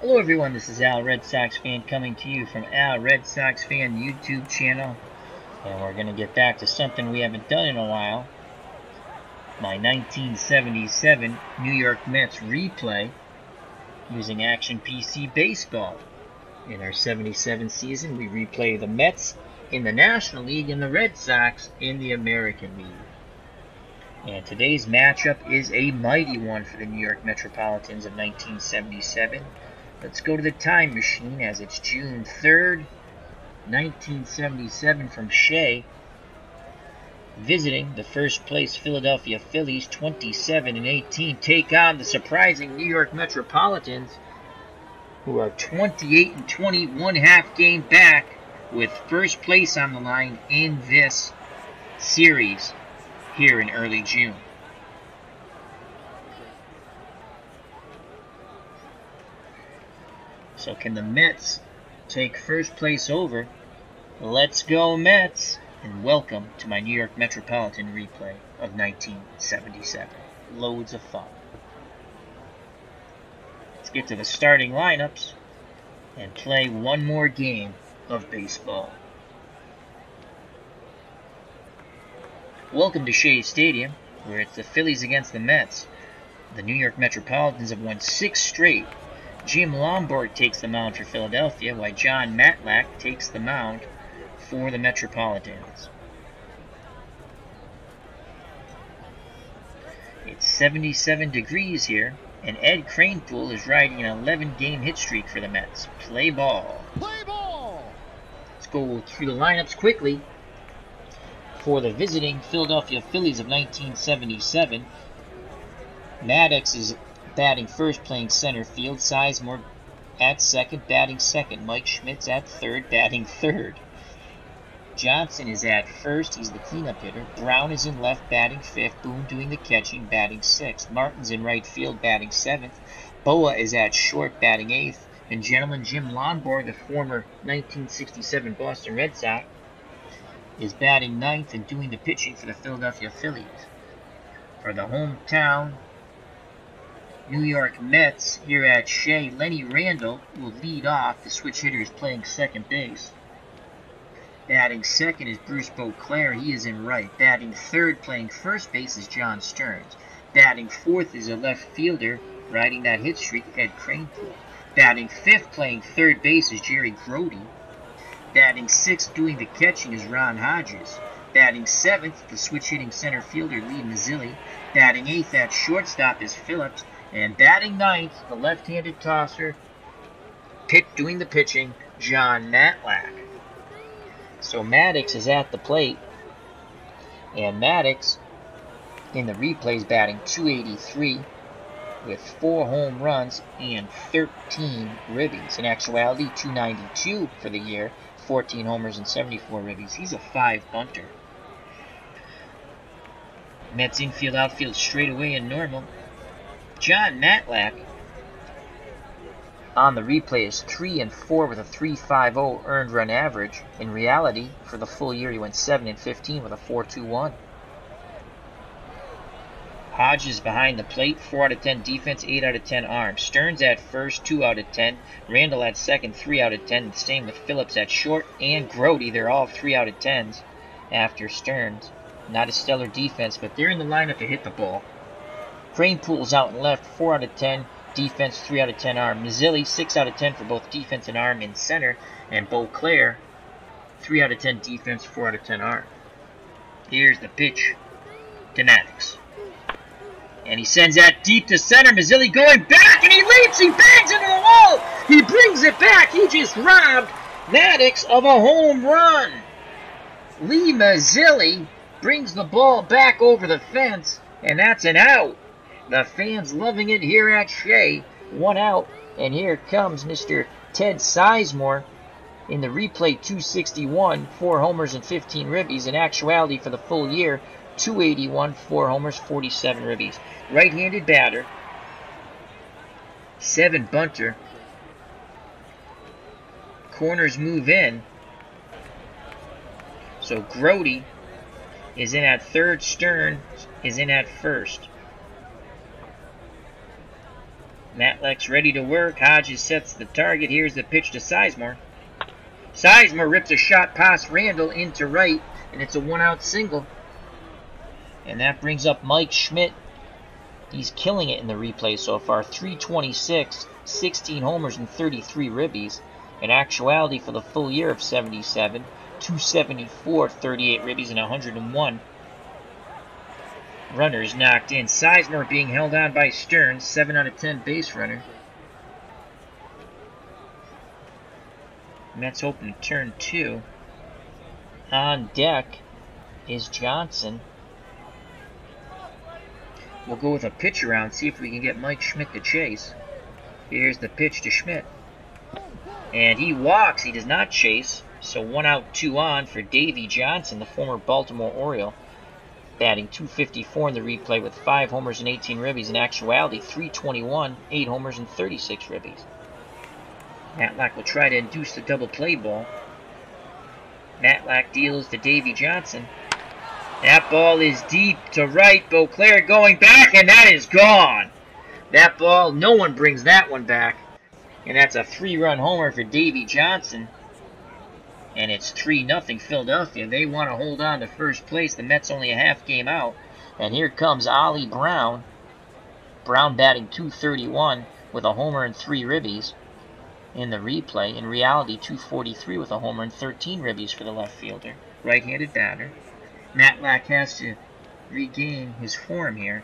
Hello everyone, this is Al Red Sox Fan coming to you from Al Red Sox Fan YouTube channel. And we're going to get back to something we haven't done in a while. My 1977 New York Mets replay using Action PC Baseball. In our 77 season, we replay the Mets in the National League and the Red Sox in the American League. And today's matchup is a mighty one for the New York Metropolitans of 1977. Let's go to the time machine as it's June 3rd, 1977 from Shea, visiting the first place Philadelphia Phillies 27-18 take on the surprising New York Metropolitans, who are 28-20, one half game back with first place on the line in this series here in early June. So can the Mets take first place over? Let's go Mets! And welcome to my New York Metropolitan replay of 1977. Loads of fun. Let's get to the starting lineups and play one more game of baseball. Welcome to Shea Stadium, where it's the Phillies against the Mets. The New York Metropolitans have won 6 straight. Jim Lomborg takes the mound for Philadelphia, while John Matlack takes the mound for the Metropolitans. It's 77 degrees here, and Ed Kranepool is riding an 11-game hit streak for the Mets. Play ball. Play ball! Let's go through the lineups quickly. For the visiting Philadelphia Phillies of 1977, Maddox is batting first, playing center field. Sizemore at second, batting second. Mike Schmidt's at third, batting third. Johnson is at first, he's the cleanup hitter. Brown is in left, batting fifth. Boone doing the catching, batting sixth. Martin's in right field, batting seventh. Boa is at short, batting eighth. And gentleman Jim Lomborg, the former 1967 Boston Red Sox, is batting ninth and doing the pitching for the Philadelphia Phillies. For the hometown New York Mets here at Shea, Lenny Randle will lead off. The switch hitter is playing second base. Batting second is Bruce Beauclair. He is in right. Batting third, playing first base, is John Stearns. Batting fourth is a left fielder riding that hit streak, Ed Kranepool. Batting fifth, playing third base, is Jerry Grody. Batting sixth, doing the catching, is Ron Hodges. Batting seventh, the switch-hitting center fielder, Lee Mazzilli. Batting eighth at shortstop is Phillips. And batting ninth, the left-handed tosser, doing the pitching, John Matlack. So Maddox is at the plate. And Maddox, in the replays, batting .283 with 4 home runs and 13 ribbies. In actuality, .292 for the year, 14 homers and 74 ribbies. He's a 5 bunter. Mets infield, outfield straight away and normal. John Matlack on the replay is 3-4 with a .350 earned run average. In reality, for the full year, he went 7-15 with a .421. Hodges behind the plate, 4 out of 10 defense, 8 out of 10 arm. Stearns at first, 2 out of 10. Randall at second, 3 out of 10. The same with Phillips at short and Grody. They're all 3 out of 10s after Stearns. Not a stellar defense, but they're in the lineup to hit the ball. Kranepool's out in left, 4 out of 10. Defense, 3 out of 10 arm. Mazzilli, 6 out of 10 for both defense and arm in center. And Beauclair, 3 out of 10 defense, 4 out of 10 arm. Here's the pitch to Maddox. And he sends that deep to center. Mazzilli going back, and he leaps. He bangs into the wall. He brings it back. He just robbed Maddox of a home run. Lee Mazzilli brings the ball back over the fence, and that's an out. The fans loving it here at Shea. 1 out, and here comes Mr. Ted Sizemore in the replay, .261, 4 homers and 15 ribbies. In actuality, for the full year, .281, 4 homers, 47 ribbies. Right-handed batter, 7 bunter. Corners move in. So Grody is in at third, Stearns is in at first. Matlack's ready to work. Hodges sets the target. Here's the pitch to Sizemore. Sizemore rips a shot past Randall into right, and it's a one-out single. And that brings up Mike Schmidt. He's killing it in the replay so far. 326, 16 homers, and 33 ribbies. In actuality, for the full year of 77, 274, 38 ribbies, and 101 runners knocked in. Sizemore being held on by Stearns, 7 out of 10 base runner. Mets hoping to turn 2. On deck is Johnson. We'll go with a pitch around, see if we can get Mike Schmidt to chase. Here's the pitch to Schmidt. And he walks, he does not chase. So 1 out, 2 on for Davey Johnson, the former Baltimore Oriole. Batting .254 in the replay with 5 homers and 18 ribbies. In actuality, .321, 8 homers and 36 ribbies. Matlack will try to induce the double play ball. Matlack deals to Davey Johnson. That ball is deep to right. Beauclair going back, and that is gone. That ball, no one brings that one back. And that's a 3-run homer for Davey Johnson. And it's 3-0 Philadelphia. They want to hold on to first place. The Mets only a half game out. And here comes Ollie Brown. Brown batting .231 with a homer and 3 ribbies in the replay. In reality, .243 with a homer and 13 ribbies for the left fielder. Right-handed batter. Matlack has to regain his form here.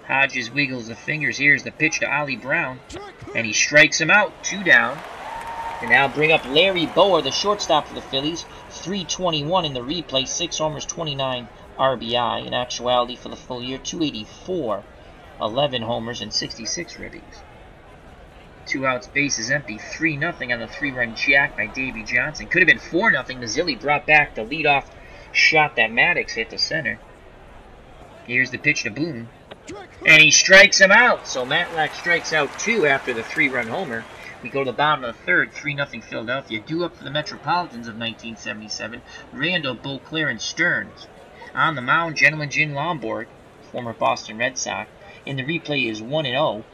Hodges wiggles the fingers. Here's the pitch to Ollie Brown. And he strikes him out. 2 down. And now bring up Larry Bowa, the shortstop for the Phillies. .321 in the replay. 6 homers, 29 RBI. In actuality, for the full year, .284. 11 homers and 66 ribbies. 2 outs, bases empty. 3-0 on the 3-run jack by Davey Johnson. Could have been 4-0. Mazzilli brought back the leadoff shot that Maddox hit to center. Here's the pitch to Boone. And he strikes him out. So Matlack strikes out 2 after the 3-run homer. We go to the bottom of the third, 3-0 Philadelphia. Due up for the Metropolitans of 1977, Randall, Beauclair, and Stearns. On the mound, gentleman Jim Lomborg, former Boston Red Sox. In the replay is 1-0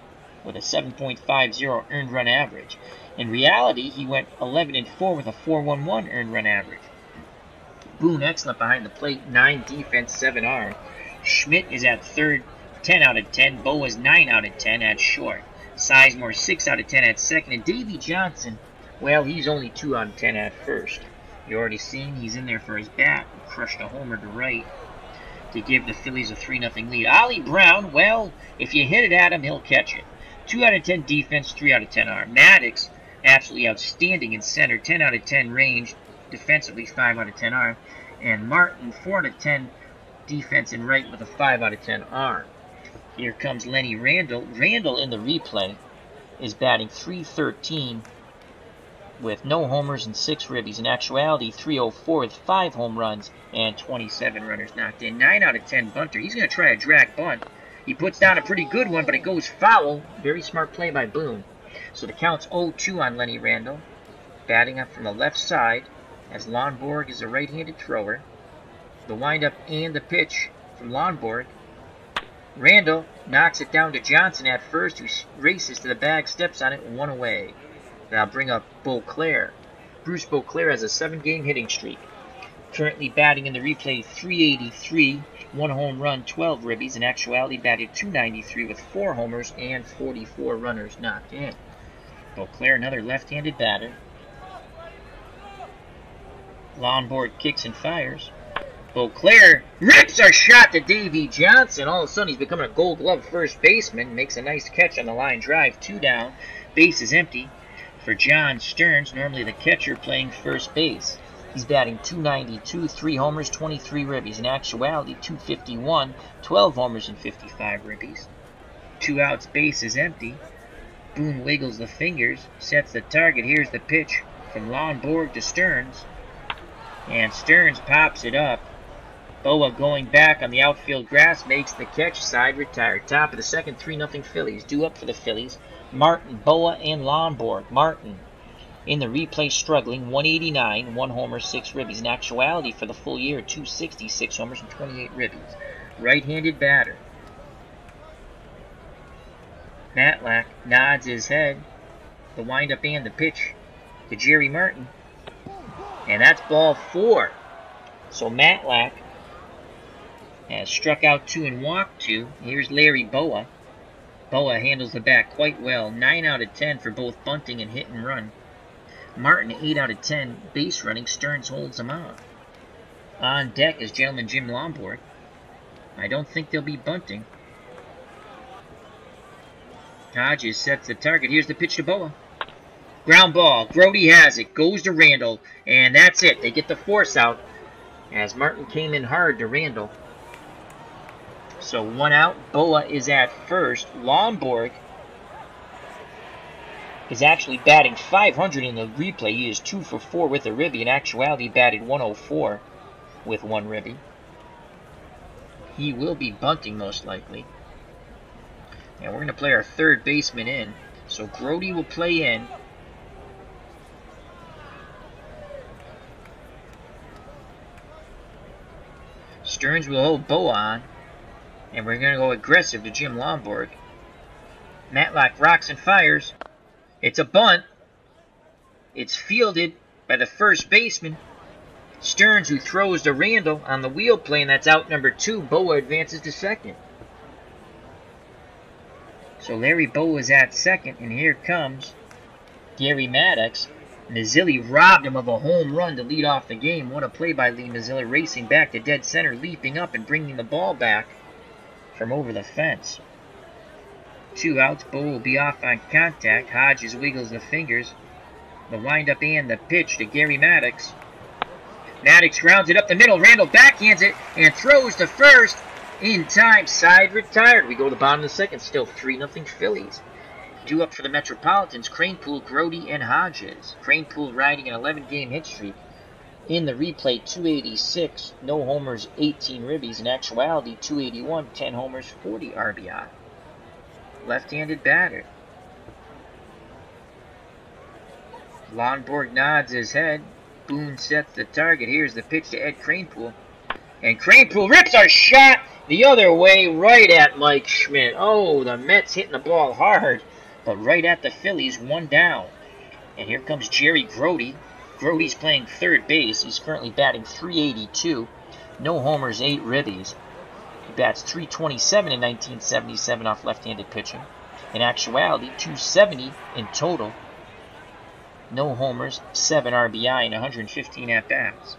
with a 7.50 earned run average. In reality, he went 11-4 with a 4.11 earned run average. Boone excellent behind the plate, 9 defense, 7 arm. Schmidt is at third, 10 out of 10. Bowa's 9 out of 10 at short. Sizemore 6 out of 10 at second. And Davey Johnson, well, he's only 2 out of 10 at first. You already seen he's in there for his bat. Crushed a homer to right to give the Phillies a 3-0 lead. Ollie Brown, well, if you hit it at him, he'll catch it. 2 out of 10 defense, 3 out of 10 arm. Maddox, absolutely outstanding in center. 10 out of 10 range. Defensively, 5 out of 10 arm. And Martin, 4 out of 10 defense in right with a 5 out of 10 arm. Here comes Lenny Randall. Randall in the replay is batting .313 with no homers and 6 ribbies. In actuality, .304 with 5 home runs and 27 runners knocked in. 9 out of 10 bunter. He's going to try a drag bunt. He puts down a pretty good one, but it goes foul. Very smart play by Boone. So the count's 0-2 on Lenny Randall. Batting up from the left side, as Lomborg is a right-handed thrower. The windup and the pitch from Lomborg. Randall knocks it down to Johnson at first, who races to the bag, steps on it, 1 away. Now bring up Beauclair. Bruce Beauclair has a 7-game hitting streak. Currently batting in the replay, .383, 1 home run, 12 ribbies. In actuality, batted .293 with 4 homers and 44 runners knocked in. Beauclair, another left-handed batter. Lomborg kicks and fires. Beauclair rips a shot to Davey Johnson. All of a sudden, he's becoming a Gold Glove first baseman. Makes a nice catch on the line drive. 2 down. Base is empty for John Stearns, normally the catcher playing first base. He's batting .292, 3 homers, 23 ribbies. In actuality, .251, 12 homers and 55 ribbies. 2 outs, base is empty. Boone wiggles the fingers, sets the target. Here's the pitch from Lomborg to Stearns. And Stearns pops it up. Bowa going back on the outfield grass, makes the catch, side retired. Top of the second, 3-0 Phillies. Due up for the Phillies, Martin, Bowa, and Lomborg. Martin in the replay struggling, 189, 1 homer, 6 ribbies. In actuality, for the full year, 260, 6 homers, and 28 ribbies. Right-handed batter. Matlack nods his head. The windup and the pitch to Jerry Martin. And that's ball 4. So Matlack has struck out 2 and walked 2. Here's Larry Boa. Boa handles the bat quite well. 9 out of 10 for both bunting and hit and run. Martin 8 out of 10 base running. Stearns holds him on. On deck is gentleman Jim Lomborg. I don't think they'll be bunting. Hodges sets the target. Here's the pitch to Boa. Ground ball. Grody has it. Goes to Randall. And that's it. They get the force out as Martin came in hard to Randall. So 1 out. Boa is at first. Lomborg is actually batting .500 in the replay. He is 2 for 4 with a ribby. In actuality, he batted .104 with 1 ribby. He will be bunting most likely. And we're going to play our third baseman in. So Grody will play in. Stearns will hold Boa on. And we're going to go aggressive to Jim Lomborg. Matlack rocks and fires. It's a bunt. It's fielded by the first baseman. Stearns, who throws to Randall on the wheel play, and that's out number 2. Boa advances to second. So Larry Boa is at second, and here comes Gary Maddox. Mazzilli robbed him of a home run to lead off the game. What a play by Lee Mazzilli, racing back to dead center, leaping up and bringing the ball back from over the fence. 2 outs. Boa will be off on contact. Hodges wiggles the fingers. The windup and the pitch to Gary Maddox. Maddox grounds it up the middle. Randall backhands it and throws to first. In time, side retired. We go to the bottom of the second. Still 3-0 Phillies. Due up for the Metropolitans, Cranepool, Grody, and Hodges. Cranepool riding an 11-game hit streak. In the replay, 286, no homers, 18 ribbies. In actuality, 281, 10 homers, 40 RBI. Left-handed batter. Lomborg nods his head. Boone sets the target. Here's the pitch to Ed Cranepool. And Cranepool rips our shot the other way, right at Mike Schmidt. Oh, the Mets hitting the ball hard, but right at the Phillies, 1 down. And here comes Jerry Grody. Grody's playing third base. He's currently batting .382. No homers, 8 ribbies. He bats .327 in 1977 off left-handed pitching. In actuality, .270 in total. No homers, 7 RBI, and 115 at-bats.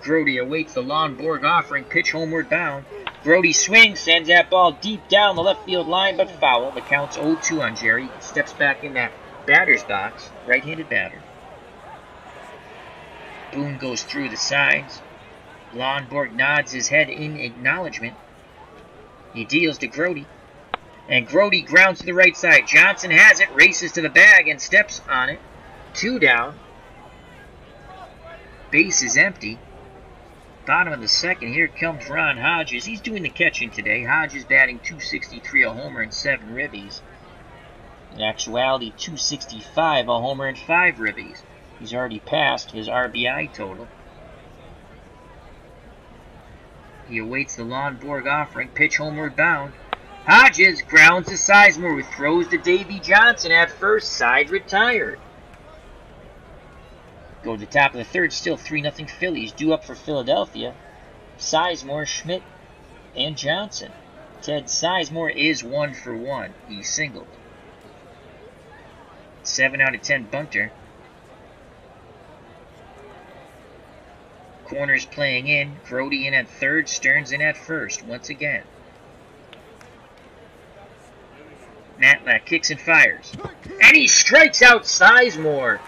Grody awaits the Lomborg offering, pitch homeward bound. Grody swings, sends that ball deep down the left field line, but foul. The count's 0-2 on Jerry. Steps back in that batter's box, right-handed batter. Boone goes through the sides. Lomborg nods his head in acknowledgement. He deals to Grody. And Grody grounds to the right side. Johnson has it, races to the bag, and steps on it. 2 down. Base is empty. Bottom of the second, here comes Ron Hodges. He's doing the catching today. Hodges batting .263, a homer, and 7 ribbies. In actuality, .265, a homer, and 5 ribbies. He's already passed his RBI total. He awaits the Lomborg offering, pitch homeward bound. Hodges grounds to Sizemore, who throws to Davy Johnson at first, side retired. Go to the top of the third, still 3-0 Phillies. Due up for Philadelphia. Sizemore, Schmidt, and Johnson. Ted Sizemore is 1 for 1. He singled. 7 out of 10 bunter. Corners playing in. Grody in at third. Stearns in at first once again. Matlack kicks and fires. And he strikes out Sizemore.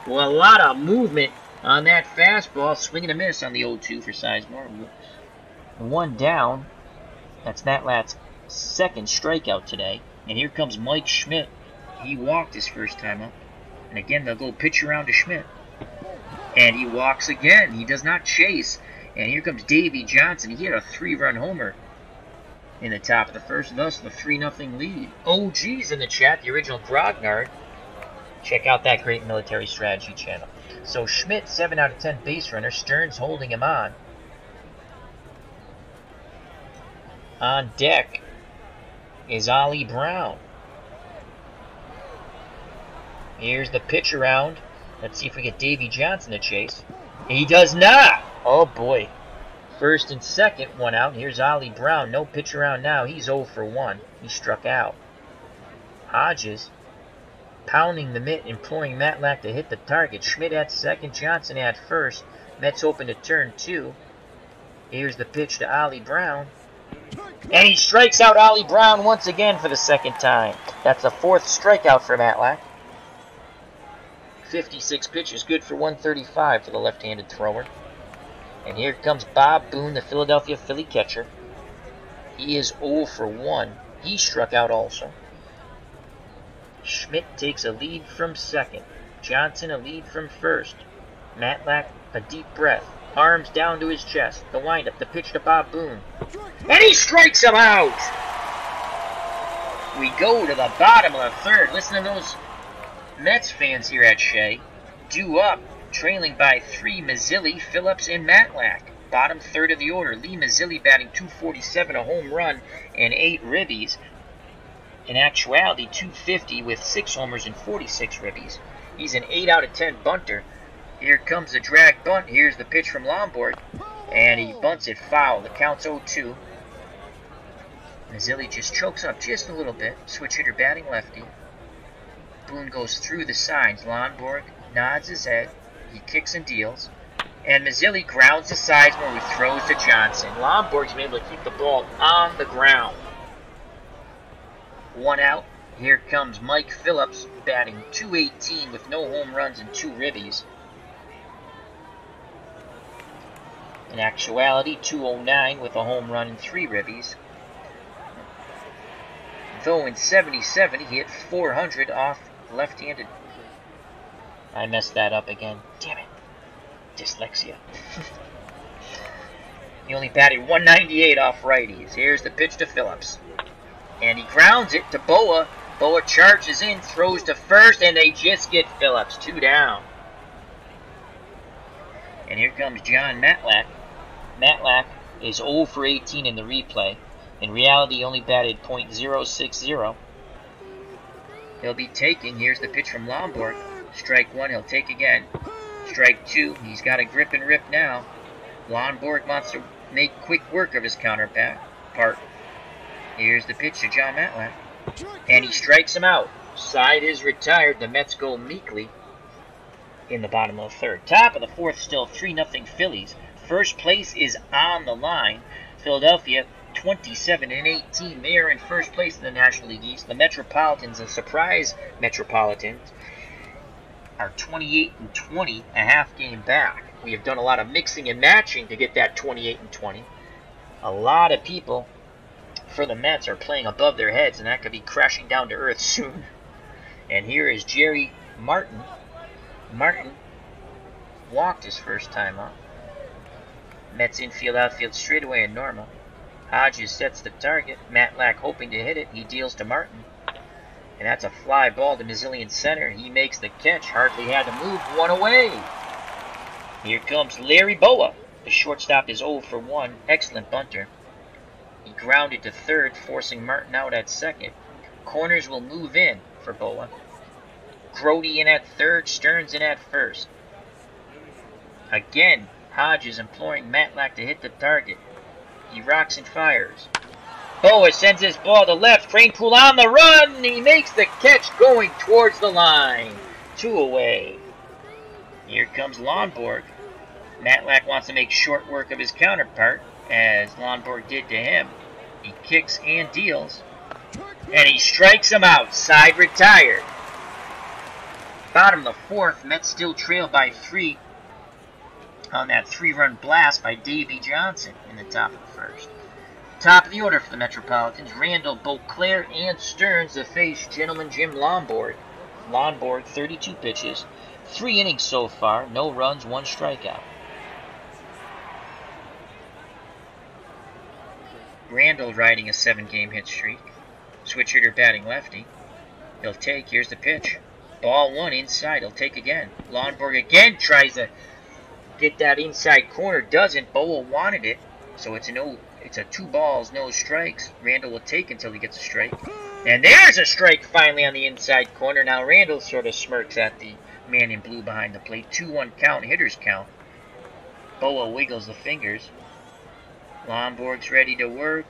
Well, a lot of movement on that fastball. Swing and a miss on the 0-2 for Sizemore. 1 down. That's Matlack's second strikeout today. And here comes Mike Schmidt. He walked his first time up. And again, they'll go pitch around to Schmidt. And he walks again. He does not chase. And here comes Davy Johnson. He had a 3-run homer in the top of the first. Thus, the 3-0 lead. OG's in the chat. The original Grognard. Check out that great military strategy channel. So Schmidt, 7 out of 10 base runner. Stearns holding him on. On deck is Ollie Brown. Here's the pitch around. Let's see if we get Davy Johnson to chase. He does not! Oh boy. First and second, one out. Here's Ollie Brown. No pitch around now. He's 0 for 1. He struck out. Hodges pounding the mitt, imploring Matlack to hit the target. Schmidt at second, Johnson at first. Mets open to turn 2. Here's the pitch to Ollie Brown. And he strikes out Ollie Brown once again for the second time. That's the 4th strikeout for Matlack. 56 pitches, good for 135 for the left-handed thrower. And here comes Bob Boone, the Philadelphia Philly catcher. He is 0 for 1. He struck out also. Schmidt takes a lead from second. Johnson a lead from first. Matlack a deep breath. Arms down to his chest. The windup, the pitch to Bob Boone. And he strikes him out! We go to the bottom of the third. Listen to those Mets fans here at Shea. Due up, trailing by 3, Mazzilli, Phillips, and Matlack. Bottom third of the order. Lee Mazzilli batting .247, a home run, and 8 ribbies. In actuality, .250 with 6 homers and 46 ribbies. He's an 8 out of 10 bunter. Here comes the drag bunt. Here's the pitch from Lombard. And he bunts it foul. The count's 0-2. Mazzilli just chokes up just a little bit. Switch hitter batting lefty. Boone goes through the signs. Lombard nods his head. He kicks and deals. And Mazzilli grounds the sides where he throws to Johnson. Lombard's been able to keep the ball on the ground. 1 out. Here comes Mike Phillips batting .218 with no home runs and 2 ribbies. In actuality, .209 with a home run and 3 ribbies. Though in 77 he hit .400 off left-handed. I messed that up again. Damn it. Dyslexia. He only batted .198 off righties. Here's the pitch to Phillips. And he grounds it to Boa. Boa charges in, throws to first, and they just get Phillips. 2 down. And here comes John Matlack. Matlack is 0 for 18 in the replay. In reality, he only batted .060. He'll be taking. Here's the pitch from Lombard. Strike 1, he'll take again. Strike 2, he's got a grip and rip now. Lombard wants to make quick work of his counterpart. Here's the pitch to John Matlack. And he strikes him out. Side is retired. The Mets go meekly in the bottom of the third. Top of the fourth, still 3-0 Phillies. First place is on the line. Philadelphia 27-18. They are in first place in the National League East. The Metropolitans, a surprise Metropolitans, are 28-20, a half game back. We have done a lot of mixing and matching to get that 28-20. A lot of people for the Mets are playing above their heads, and that could be crashing down to earth soon. And here is Jerry Martin. Martin walked his first time up. Mets infield, outfield straightaway in Norma. Hodges sets the target. Matlack hoping to hit it. He deals to Martin. And that's a fly ball to Mazzilli center. He makes the catch. Hardly had to move. 1 away. Here comes Larry Boa. The shortstop is 0 for 1. Excellent bunter. He grounded to third, forcing Martin out at second. Corners will move in for Boa. Grody in at third. Stearns in at first. Again, Hodges imploring Matlack to hit the target. He rocks and fires. Boa sends his ball to left. Kranepool on the run. He makes the catch going towards the line. 2 away. Here comes Lombard. Matlack wants to make short work of his counterpart, as Lombard did to him. He kicks and deals. And he strikes him out. Side retired. Bottom of the fourth. Mets still trail by 3 on that 3-run blast by Davy Johnson in the top of the first. Top of the order for the Metropolitans, Randall, Beauclair, and Stearns to face Gentleman Jim Lombard. Lombard, 32 pitches, 3 innings so far, no runs, 1 strikeout. Randall riding a 7-game hit streak. Switch hitter batting lefty. He'll take, here's the pitch. Ball 1 inside, he'll take again. Lombard again tries to get that inside corner, doesn't. Boa wanted it, so it's a 2 balls, no strikes. Randall will take until he gets a strike. And there's a strike finally on the inside corner. Now Randall sort of smirks at the man in blue behind the plate. 2-1 count, hitter's count. Boa wiggles the fingers. Lomborg's ready to work.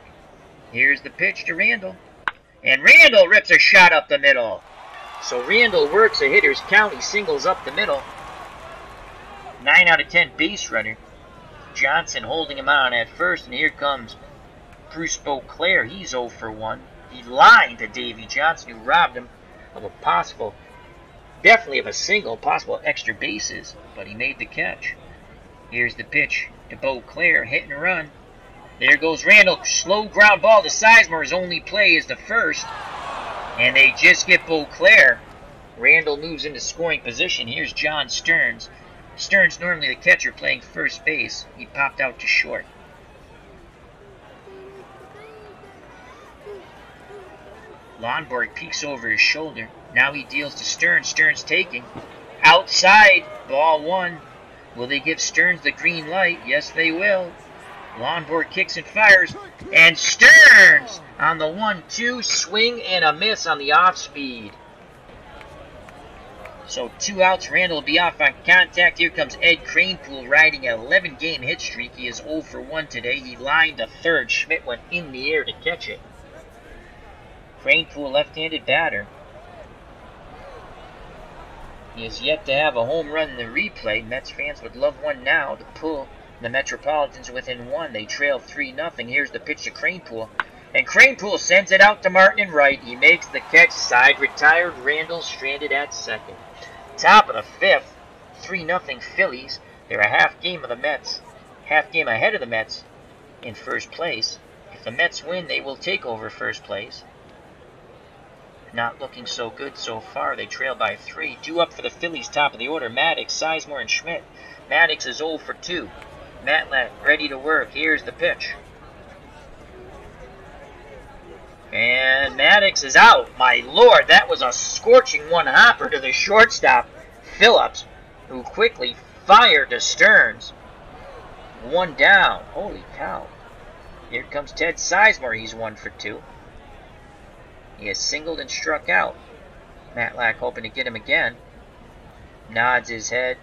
Here's the pitch to Randall. And Randall rips a shot up the middle. So Randall works a hitter's count. He singles up the middle. 9 out of 10 base runner. Johnson holding him on at first. And here comes Bruce Beauclair. He's 0 for 1. He lined to Davy Johnson, who robbed him of a possible, definitely of a single, possible extra bases. But he made the catch. Here's the pitch to Beauclair. Hit and run. There goes Randall. Slow ground ball to Sizemore. His only play is the first. And they just get Beauclair. Randall moves into scoring position. Here's John Stearns. Stearns, normally the catcher, playing first base. He popped out to short. Lomborg peeks over his shoulder. Now he deals to Stearns. Stearns taking. Outside. Ball 1. Will they give Stearns the green light? Yes, they will. Lomborg kicks and fires. And Stearns on the 1-2. Swing and a miss on the off-speed. So 2 outs. Randall will be off on contact. Here comes Ed Kranepool riding an 11-game hit streak. He is 0 for 1 today. He lined to third. Schmidt went in the air to catch it. Kranepool, left-handed batter. He has yet to have a home run in the replay. Mets fans would love one now to pull the Metropolitans within 1. They trail 3-0. Here's the pitch to Kranepool. And Kranepool sends it out to Martin in right. He makes the catch. Side retired. Randall stranded at second. Top of the 5th. 3-0 Phillies. They're a half game of the Mets. Half game ahead of the Mets in first place. If the Mets win, they will take over first place. Not looking so good so far. They trail by 3. Due up for the Phillies, top of the order. Maddox, Sizemore, and Schmidt. Maddox is 0 for 2. Matlack ready to work. Here's the pitch. And Maddox is out. My lord, that was a scorching one-hopper to the shortstop, Phillips, who quickly fired to Stearns. 1 down. Holy cow. Here comes Ted Sizemore. He's 1 for 2. He has singled and struck out. Matlack hoping to get him again. Nods his head.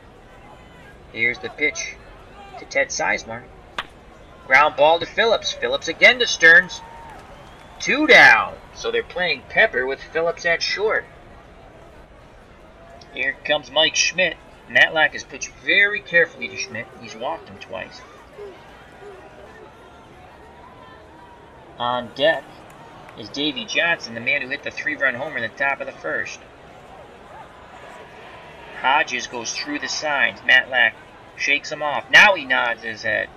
Here's the pitch to Ted Sizemore. Ground ball to Phillips. Phillips again to Stearns. 2 down. So they're playing Pepper with Phillips at short. Here comes Mike Schmidt. Matlack has pitched very carefully to Schmidt. He's walked him twice. On deck is Davy Johnson, the man who hit the 3-run homer in the top of the 1st. Hodges goes through the signs. Matlack shakes him off. Now he nods his head.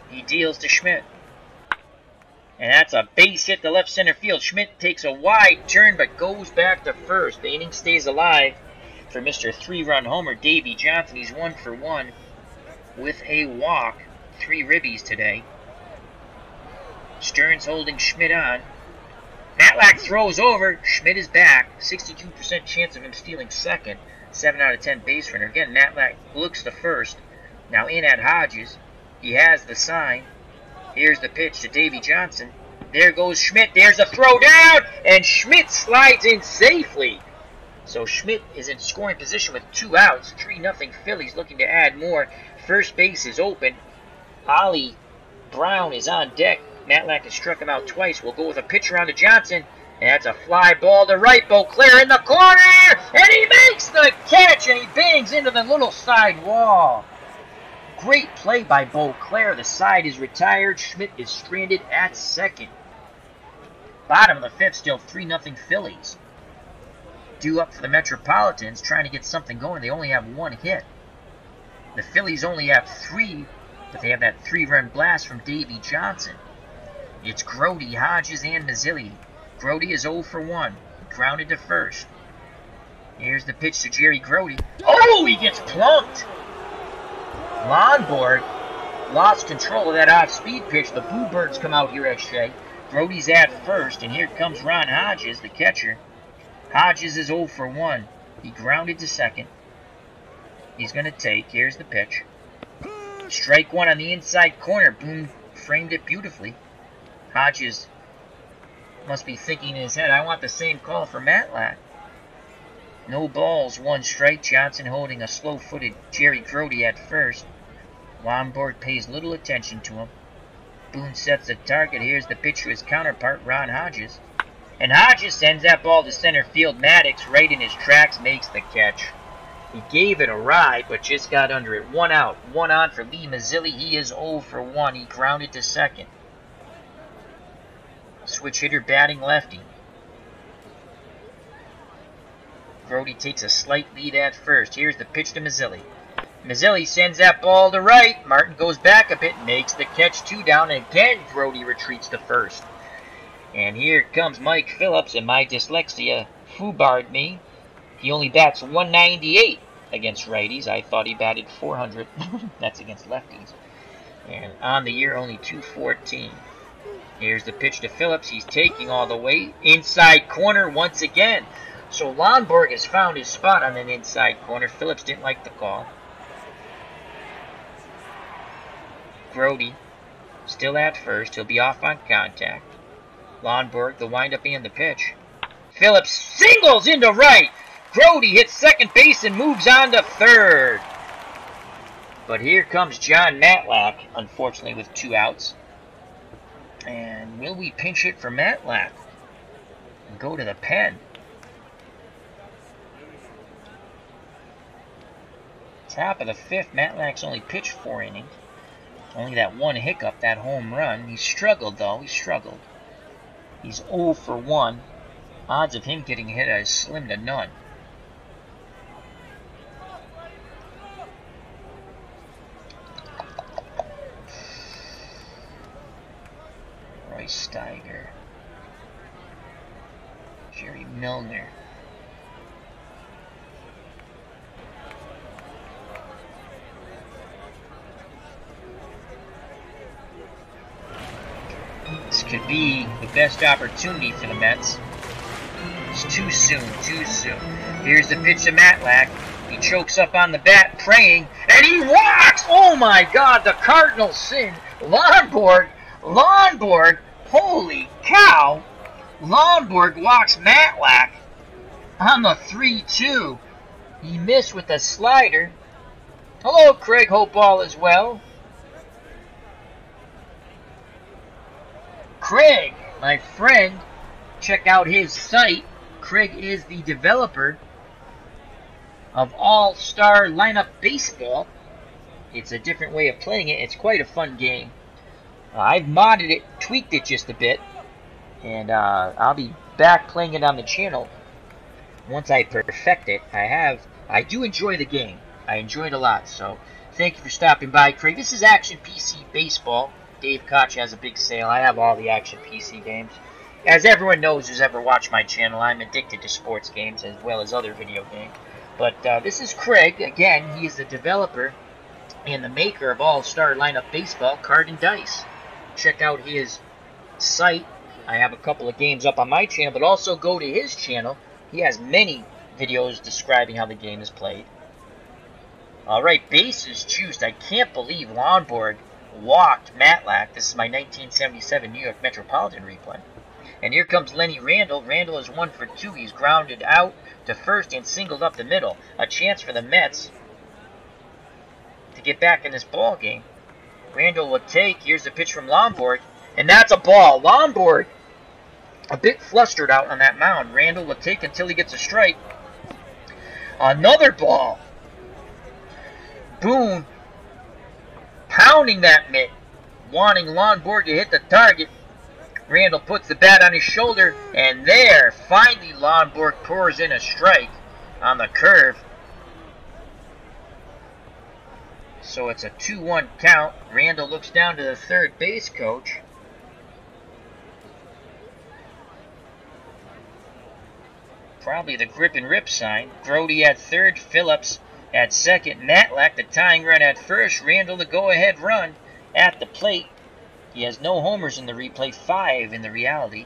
He deals to Schmidt. And that's a base hit to left center field. Schmidt takes a wide turn but goes back to first. The inning stays alive for Mr. 3-run homer, Davy Johnson. He's 1 for 1 with a walk. 3 ribbies today. Stearns holding Schmidt on. Matlack throws over. Schmidt is back. 62% chance of him stealing second. 7 out of 10 base runner. Again, Matlack looks to first. Now in at Hodges. He has the sign. Here's the pitch to Davy Johnson. There goes Schmidt. There's a throw down. And Schmidt slides in safely. So Schmidt is in scoring position with 2 outs. 3-0 Phillies looking to add more. First base is open. Ollie Brown is on deck. Matlack has struck him out twice. We'll go with a pitch around to Johnson. And that's a fly ball to right. Beauclair in the corner. And he makes the catch. And he bangs into the little side wall. Great play by Beauclair. The side is retired. Schmidt is stranded at second. Bottom of the 5th, still 3-0 Phillies. Due up for the Metropolitans, trying to get something going. They only have 1 hit. The Phillies only have 3, but they have that 3-run blast from Davy Johnson. It's Grody, Hodges, and Mazzilli. Grody is 0 for 1. Grounded to first. Here's the pitch to Jerry Grody. Oh, he gets plunked. Lomborg lost control of that off-speed pitch. The Boo Birds come out here at Shea. Grody's at first, and here comes Ron Hodges, the catcher. Hodges is 0 for 1. He grounded to second. He's going to take. Here's the pitch. Strike 1 on the inside corner. Boone framed it beautifully. Hodges Must be thinking in his head, I want the same call for Matlack. No balls, 1 strike. Johnson holding a slow-footed Jerry Grote at first. Lonborg pays little attention to him. Boone sets the target. Here's the pitch to his counterpart, Ron Hodges. And Hodges sends that ball to center field. Maddox, right in his tracks, makes the catch. He gave it a ride, but just got under it. 1 out. 1 on for Lee Mazzilli. He is 0 for 1. He grounded to second. Switch hitter batting lefty. Grote takes a slight lead at first. Here's the pitch to Mazzilli. Mazzilli sends that ball to right. Martin goes back a bit, makes the catch. 2 down, and again Grote retreats to first. And here comes Mike Phillips, and my dyslexia foobarred me. He only bats 198 against righties. I thought he batted 400. That's against lefties. And on the year, only 214. Here's the pitch to Phillips. He's taking all the way. Inside corner once again. So Lonborg has found his spot on an inside corner. Phillips didn't like the call. Grote still at first. He'll be off on contact. Lonborg, the windup and the pitch. Phillips singles into right. Grote hits second base and moves on to third. But here comes John Matlack, unfortunately with 2 outs. And will we pinch hit for Matlack and go to the pen? Top of the 5th, Matlack's only pitched 4 innings. Only that 1 hiccup, that home run. He struggled, though. He struggled. He's 0 for 1. Odds of him getting hit are slim to none. Roy Steiger. Jerry Milner. This could be the best opportunity for the Mets. It's too soon, too soon. Here's the pitch to Matlack. He chokes up on the bat, praying, and he walks! Oh my God, the Cardinals sin. Lonborg, holy cow! Lonborg walks Matlack on the 3-2. He missed with a slider. Hello, Craig. Hope all is well. Craig, my friend, check out his site. Craig is the developer of All-Star Lineup Baseball. It's a different way of playing it. It's quite a fun game. I've modded it, tweaked it just a bit, and I'll be back playing it on the channel once I perfect it. I do enjoy the game. I enjoy it a lot, so thank you for stopping by, Craig. This is Action PC Baseball. Dave Koch has a big sale. I have all the Action PC games. As everyone knows who's ever watched my channel, I'm addicted to sports games as well as other video games. But this is Craig. Again, he is the developer and the maker of All-Star Lineup Baseball, Card and Dice. Check out his site. I have a couple of games up on my channel, but also go to his channel. He has many videos describing how the game is played. Alright, bases juiced. I can't believe Lonborg walked Matlack. This is my 1977 New York Metropolitan replay. And here comes Lenny Randall. Randall is 1 for 2. He's grounded out to first and singled up the middle. A chance for the Mets to get back in this ball game. Randall will take. Here's the pitch from Lonborg. And that's a ball. Lonborg a bit flustered out on that mound. Randall will take until he gets a strike. Another ball. Boone pounding that mitt, wanting Lonborg to hit the target. Randall puts the bat on his shoulder, and there, finally Lonborg pours in a strike on the curve. So it's a 2-1 count. Randall looks down to the third base coach. Probably the grip and rip sign. Grote at third, Phillips at second, Matlack the tying run at first, Randall the go-ahead run at the plate. He has no homers in the replay, 5 in the reality.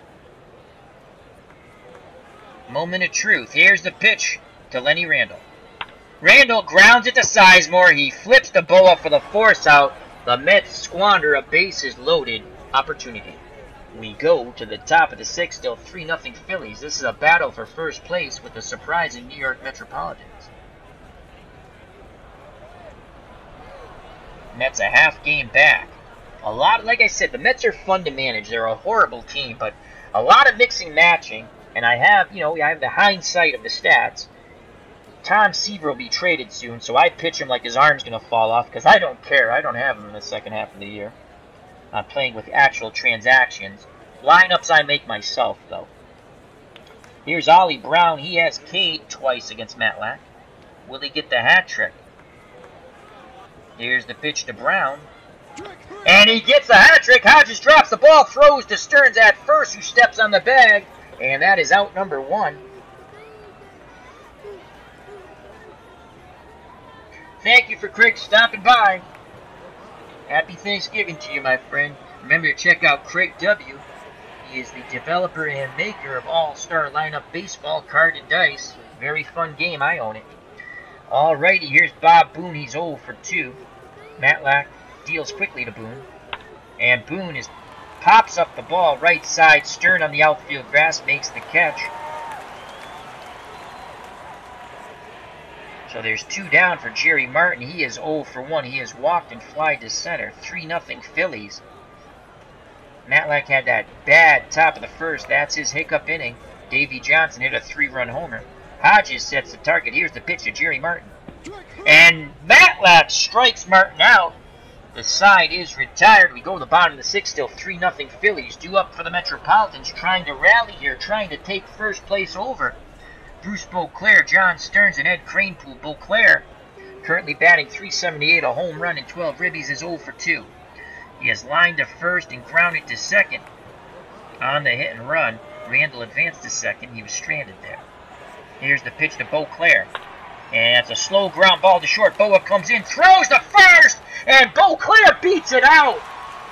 Moment of truth. Here's the pitch to Lenny Randall. Randall grounds it to Sizemore. He flips the Boa for the force out. The Mets squander a bases-loaded opportunity. We go to the top of the sixth, still 3-0 Phillies. This is a battle for first place with the surprising New York Metropolitans. Mets a half game back. A lot, like I said, the Mets are fun to manage. They're a horrible team, but a lot of mixing matching. And I have, I have the hindsight of the stats. Tom Seaver will be traded soon, so I pitch him like his arm's going to fall off because I don't care. I don't have him in the second half of the year. I'm playing with actual transactions. Lineups I make myself, though. Here's Ollie Brown. He has K'd twice against Matlack. Will he get the hat trick? Here's the pitch to Brown. And he gets the hat trick. Hodges drops the ball, throws to Stearns at first, who steps on the bag. And that is out number 1. Thank you for Craig stopping by. Happy Thanksgiving to you, my friend. Remember to check out Craig W. He is the developer and maker of All-Star Lineup Baseball Card and Dice. Very fun game. I own it. Alrighty, here's Bob Boone. He's 0 for 2. Matlack deals quickly to Boone. And Boone pops up the ball right side. Stern on the outfield grass makes the catch. So there's 2 down for Jerry Martin. He is 0 for 1. He has walked and flied to center. 3-0 Phillies. Matlack had that bad top of the first. That's his hiccup inning. Davey Johnson hit a 3-run homer. Hodges sets the target. Here's the pitch to Jerry Martin. And Matlack strikes Martin out. The side is retired. We go to the bottom of the 6th, still 3-0 Phillies. Due up for the Metropolitans, trying to rally here, trying to take first place over. Bruce Beauclair, John Stearns, and Ed Kranepool. Beauclair, currently batting .378, a home run and 12 ribbies, is 0 for 2. He has lined to first and grounded to second. On the hit and run, Randall advanced to second. He was stranded there. Here's the pitch to Beauclair. And it's a slow ground ball to short. Boa comes in, throws to first, and Beauclair beats it out.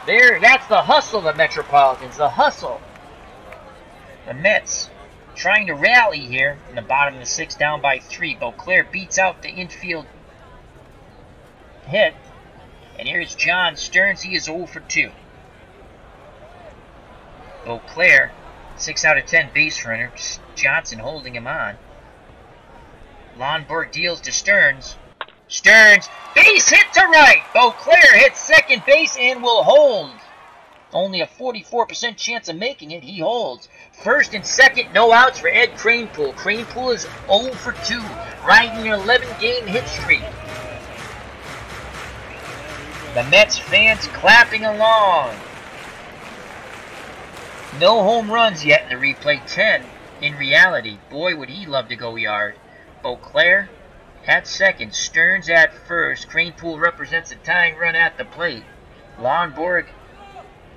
There, that's the hustle of the Metropolitans, the hustle. The Mets trying to rally here in the bottom of the 6th, down by 3. Beauclair beats out the infield hit. And here's John Stearns. He is 0 for 2. Beauclair, 6 out of 10 base runner. Johnson holding him on. Lonborg deals to Stearns. Stearns, base hit to right. Beauclair hits second base and will hold. Only a 44% chance of making it. He holds. First and second, no outs for Ed Kranepool. Kranepool is 0 for 2, riding an 11-game hit streak. The Mets fans clapping along. No home runs yet in the replay. 10 in reality. Boy, would he love to go yard. Beauclair at second. Stearns at first. Kranepool represents a tying run at the plate. Lonborg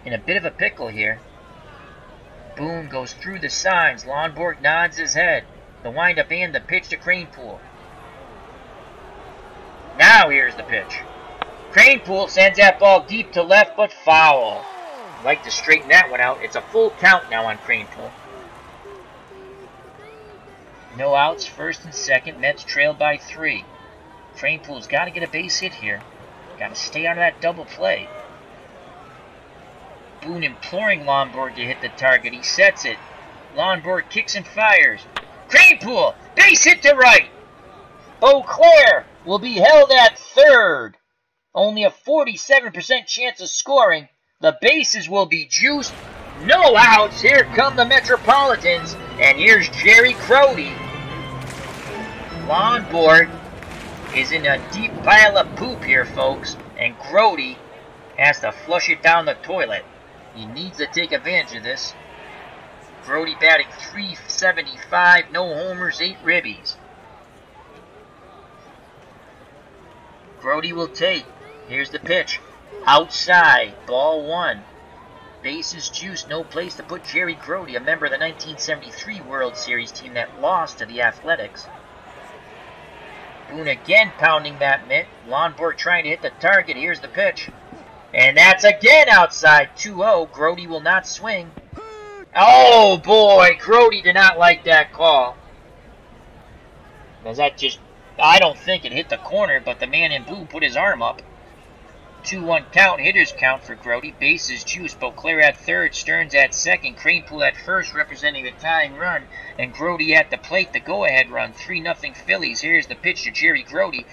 in a bit of a pickle here. Boone goes through the signs. Lonborg nods his head. The windup and the pitch to Kranepool. Now here's the pitch. Kranepool sends that ball deep to left, but foul. I'd like to straighten that one out. It's a full count now on Kranepool. No outs, first and second. Mets trailed by 3. Kranepool's got to get a base hit here. Got to stay out of that double play. Boone imploring Lonborg to hit the target. He sets it. Lonborg kicks and fires. Kranepool, base hit to right. Beauclair will be held at third. Only a 47% chance of scoring. The bases will be juiced. No outs. Here come the Metropolitans. And here's Jerry Crody. Lonborg is in a deep pile of poop here, folks. And Crody has to flush it down the toilet. He needs to take advantage of this. Crody batting .375, no homers, 8 ribbies. Crody will take. Here's the pitch. Outside, ball 1. Bases juiced, no place to put Jerry Crody, a member of the 1973 World Series team that lost to the Athletics. Boone again pounding that mitt. Lonborg trying to hit the target. Here's the pitch. And that's again outside, 2-0. Crody will not swing. Oh boy, Crody did not like that call. Because that just, I don't think it hit the corner, but the man in blue put his arm up. 2-1 count, hitters count for Grody. Bases juice. Beauclair at third, Stearns at second, Cranepool at first, representing the tying run, and Grody at the plate, the go-ahead run. 3-0 Phillies. Here's the pitch to Jerry Grody.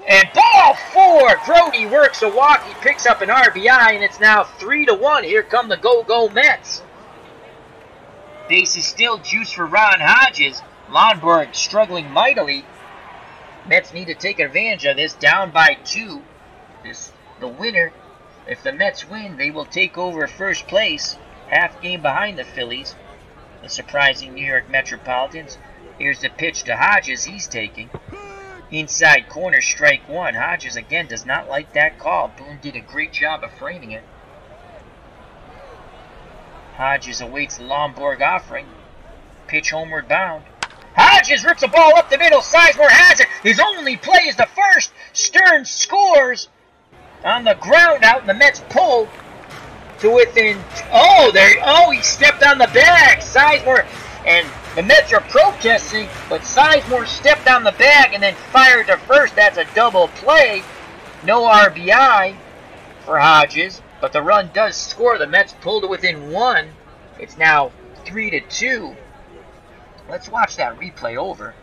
And ball four! Grody works a walk. He picks up an RBI, and it's now 3-1. Here come the go-go Mets. Bases still juice for Ron Hodges. Lonborg struggling mightily. Mets need to take advantage of this. Down by 2. The winner, if the Mets win, they will take over first place, half game behind the Phillies, the surprising New York Metropolitans. Here's the pitch to Hodges. He's taking inside corner, strike one. Hodges again does not like that call. Boone did a great job of framing it. Hodges awaits the Lonborg offering. Pitch homeward bound. Hodges rips the ball up the middle. Sizemore has it. His only play is the first. Stearns scores on the ground out, and the Mets pull to within. He stepped on the bag. Sizemore, and the Mets are protesting, but Sizemore stepped on the bag and then fired to first. That's a double play. No RBI for Hodges, but the run does score. The Mets pull to within 1. It's now 3-2. Let's watch that replay over.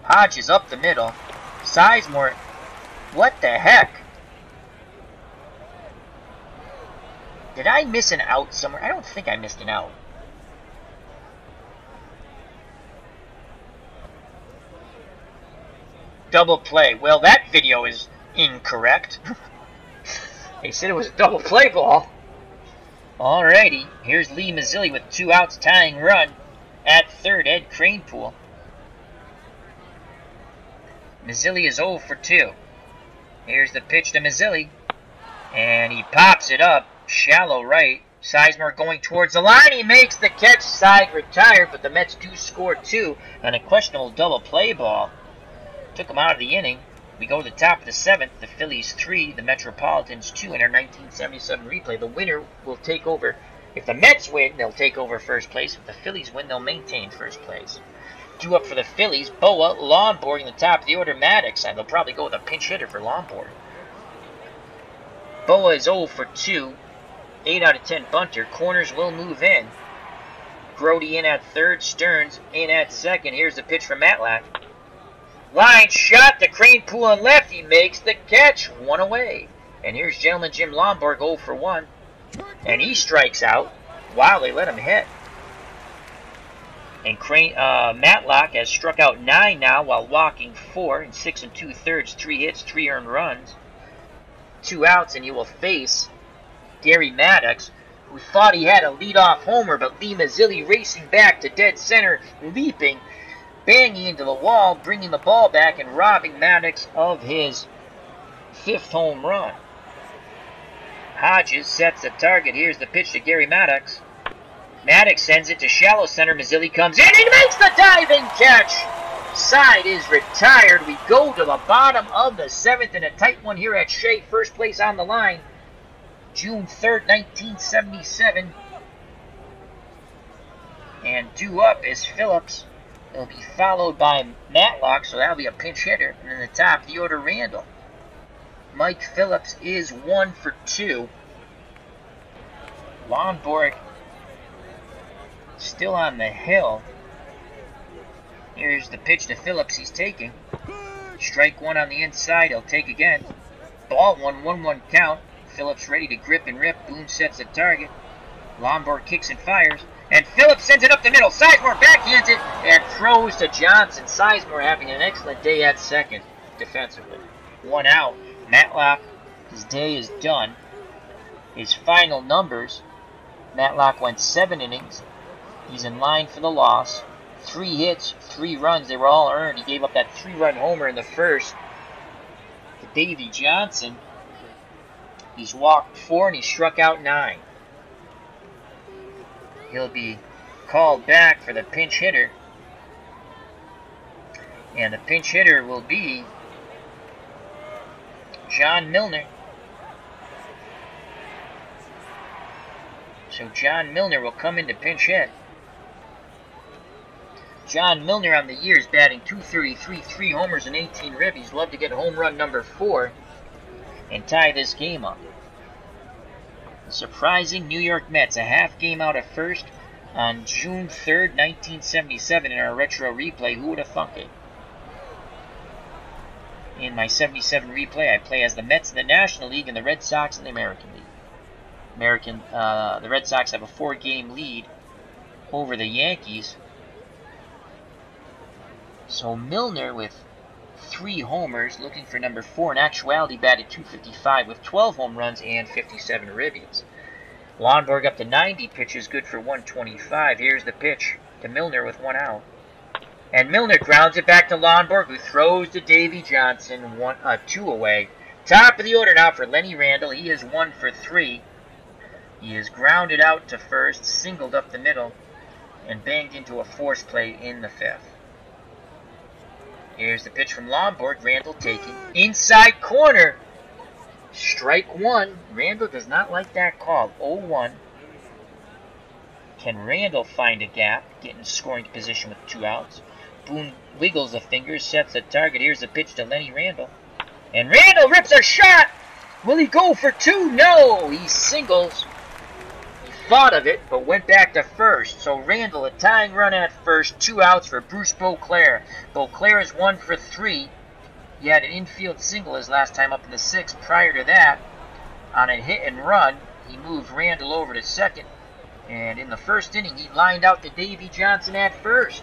Hodges up the middle. Sizemore, what the heck? Did I miss an out somewhere? I don't think I missed an out. Double play. Well, that video is incorrect. They said it was a double play ball. Alrighty. Here's Lee Mazzilli with 2 outs, tying run. At third, Ed Cranepool. Mazzilli is 0 for 2. Here's the pitch to Mazzilli. And he pops it up. Shallow right. Sizemore going towards the line. He makes the catch. Side retired, but the Mets do score 2 on a questionable double play ball. Took him out of the inning. We go to the top of the 7th. The Phillies 3, the Metropolitans 2 in our 1977 replay. The winner will take over. If the Mets win, they'll take over first place. If the Phillies win, they'll maintain first place. Due up for the Phillies, Boa, Lonborg in the top of the order, Maddox, and they'll probably go with a pinch hitter for Lonborg. Boa is 0 for 2. 8 out of 10 bunter. Corners will move in. Grody in at third. Stearns in at second. Here's the pitch from Matlack. Line shot to Cranepool on left. He makes the catch. 1 away. And here's Gentleman Jim Lonborg 0 for 1. And he strikes out. Wow, they let him hit. And Matlock has struck out 9 now while walking 4 in 6 2/3, 3 hits, 3 earned runs. 2 outs, and he will face Gary Maddox, who thought he had a leadoff homer, but Lee Mazzilli racing back to dead center, leaping, banging into the wall, bringing the ball back and robbing Maddox of his 5th home run. Hodges sets the target. Here's the pitch to Gary Maddox. Maddox sends it to shallow center. Mazzilli comes in and makes the diving catch. Side is retired. We go to the bottom of the 7th in a tight one here at Shea. First place on the line. June 3rd, 1977. And due up is Phillips. It'll be followed by Matlock, so that'll be a pinch hitter. And in the top of the order, Randall. Mike Phillips is 1 for 2. Lonborg still on the hill. Here's the pitch to Phillips. He's taking. Strike 1 on the inside. He'll take again. Ball 1, 1-1 count. Phillips ready to grip and rip. Boone sets the target. Lonborg kicks and fires. And Phillips sends it up the middle. Sizemore backhands it and throws to Johnson. Sizemore having an excellent day at second defensively. 1 out. Matlock, his day is done. His final numbers. Matlock went 7 innings. He's in line for the loss. 3 hits, 3 runs. They were all earned. He gave up that 3-run homer in the first to Davey Johnson. He's walked 4 and he struck out 9. He'll be called back for the pinch hitter. And the pinch hitter will be John Milner. So John Milner will come in to pinch hit. John Milner on the year is batting .233, 3 homers and 18 ribbies. Love to get home run number 4. and tie this game up. The surprising New York Mets, a half game out at first on June 3rd, 1977 in our retro replay. Who would have thunk it? In my 77 replay, I play as the Mets in the National League and the Red Sox in the American League. The Red Sox have a 4-game lead over the Yankees. So Milner with 3 homers, looking for number 4. In actuality, batted .255 with 12 home runs and 57 ribbies. Lonborg up to 90 pitches, good for 125. Here's the pitch to Milner with 1 out. And Milner grounds it back to Lonborg, who throws to Davy Johnson, 2 away. Top of the order now for Lenny Randle. He is 1 for 3. He is grounded out to first, singled up the middle, and banged into a force play in the 5th. Here's the pitch from Lonborg. Randle taking inside corner. Strike 1. Randle does not like that call. 0-1. Can Randle find a gap, get in scoring position with 2 outs? Boone wiggles the fingers, sets the target. Here's the pitch to Lenny Randle. And Randle rips a shot! Will he go for 2? No! He singles. Thought of it, but went back to first. So Randle, a tying run at first, 2 outs for Bruce Beauclair. Beauclair is 1 for 3. He had an infield single his last time up in the 6th. Prior to that, on a hit and run, he moved Randle over to second. And in the 1st inning, he lined out to Davy Johnson at first.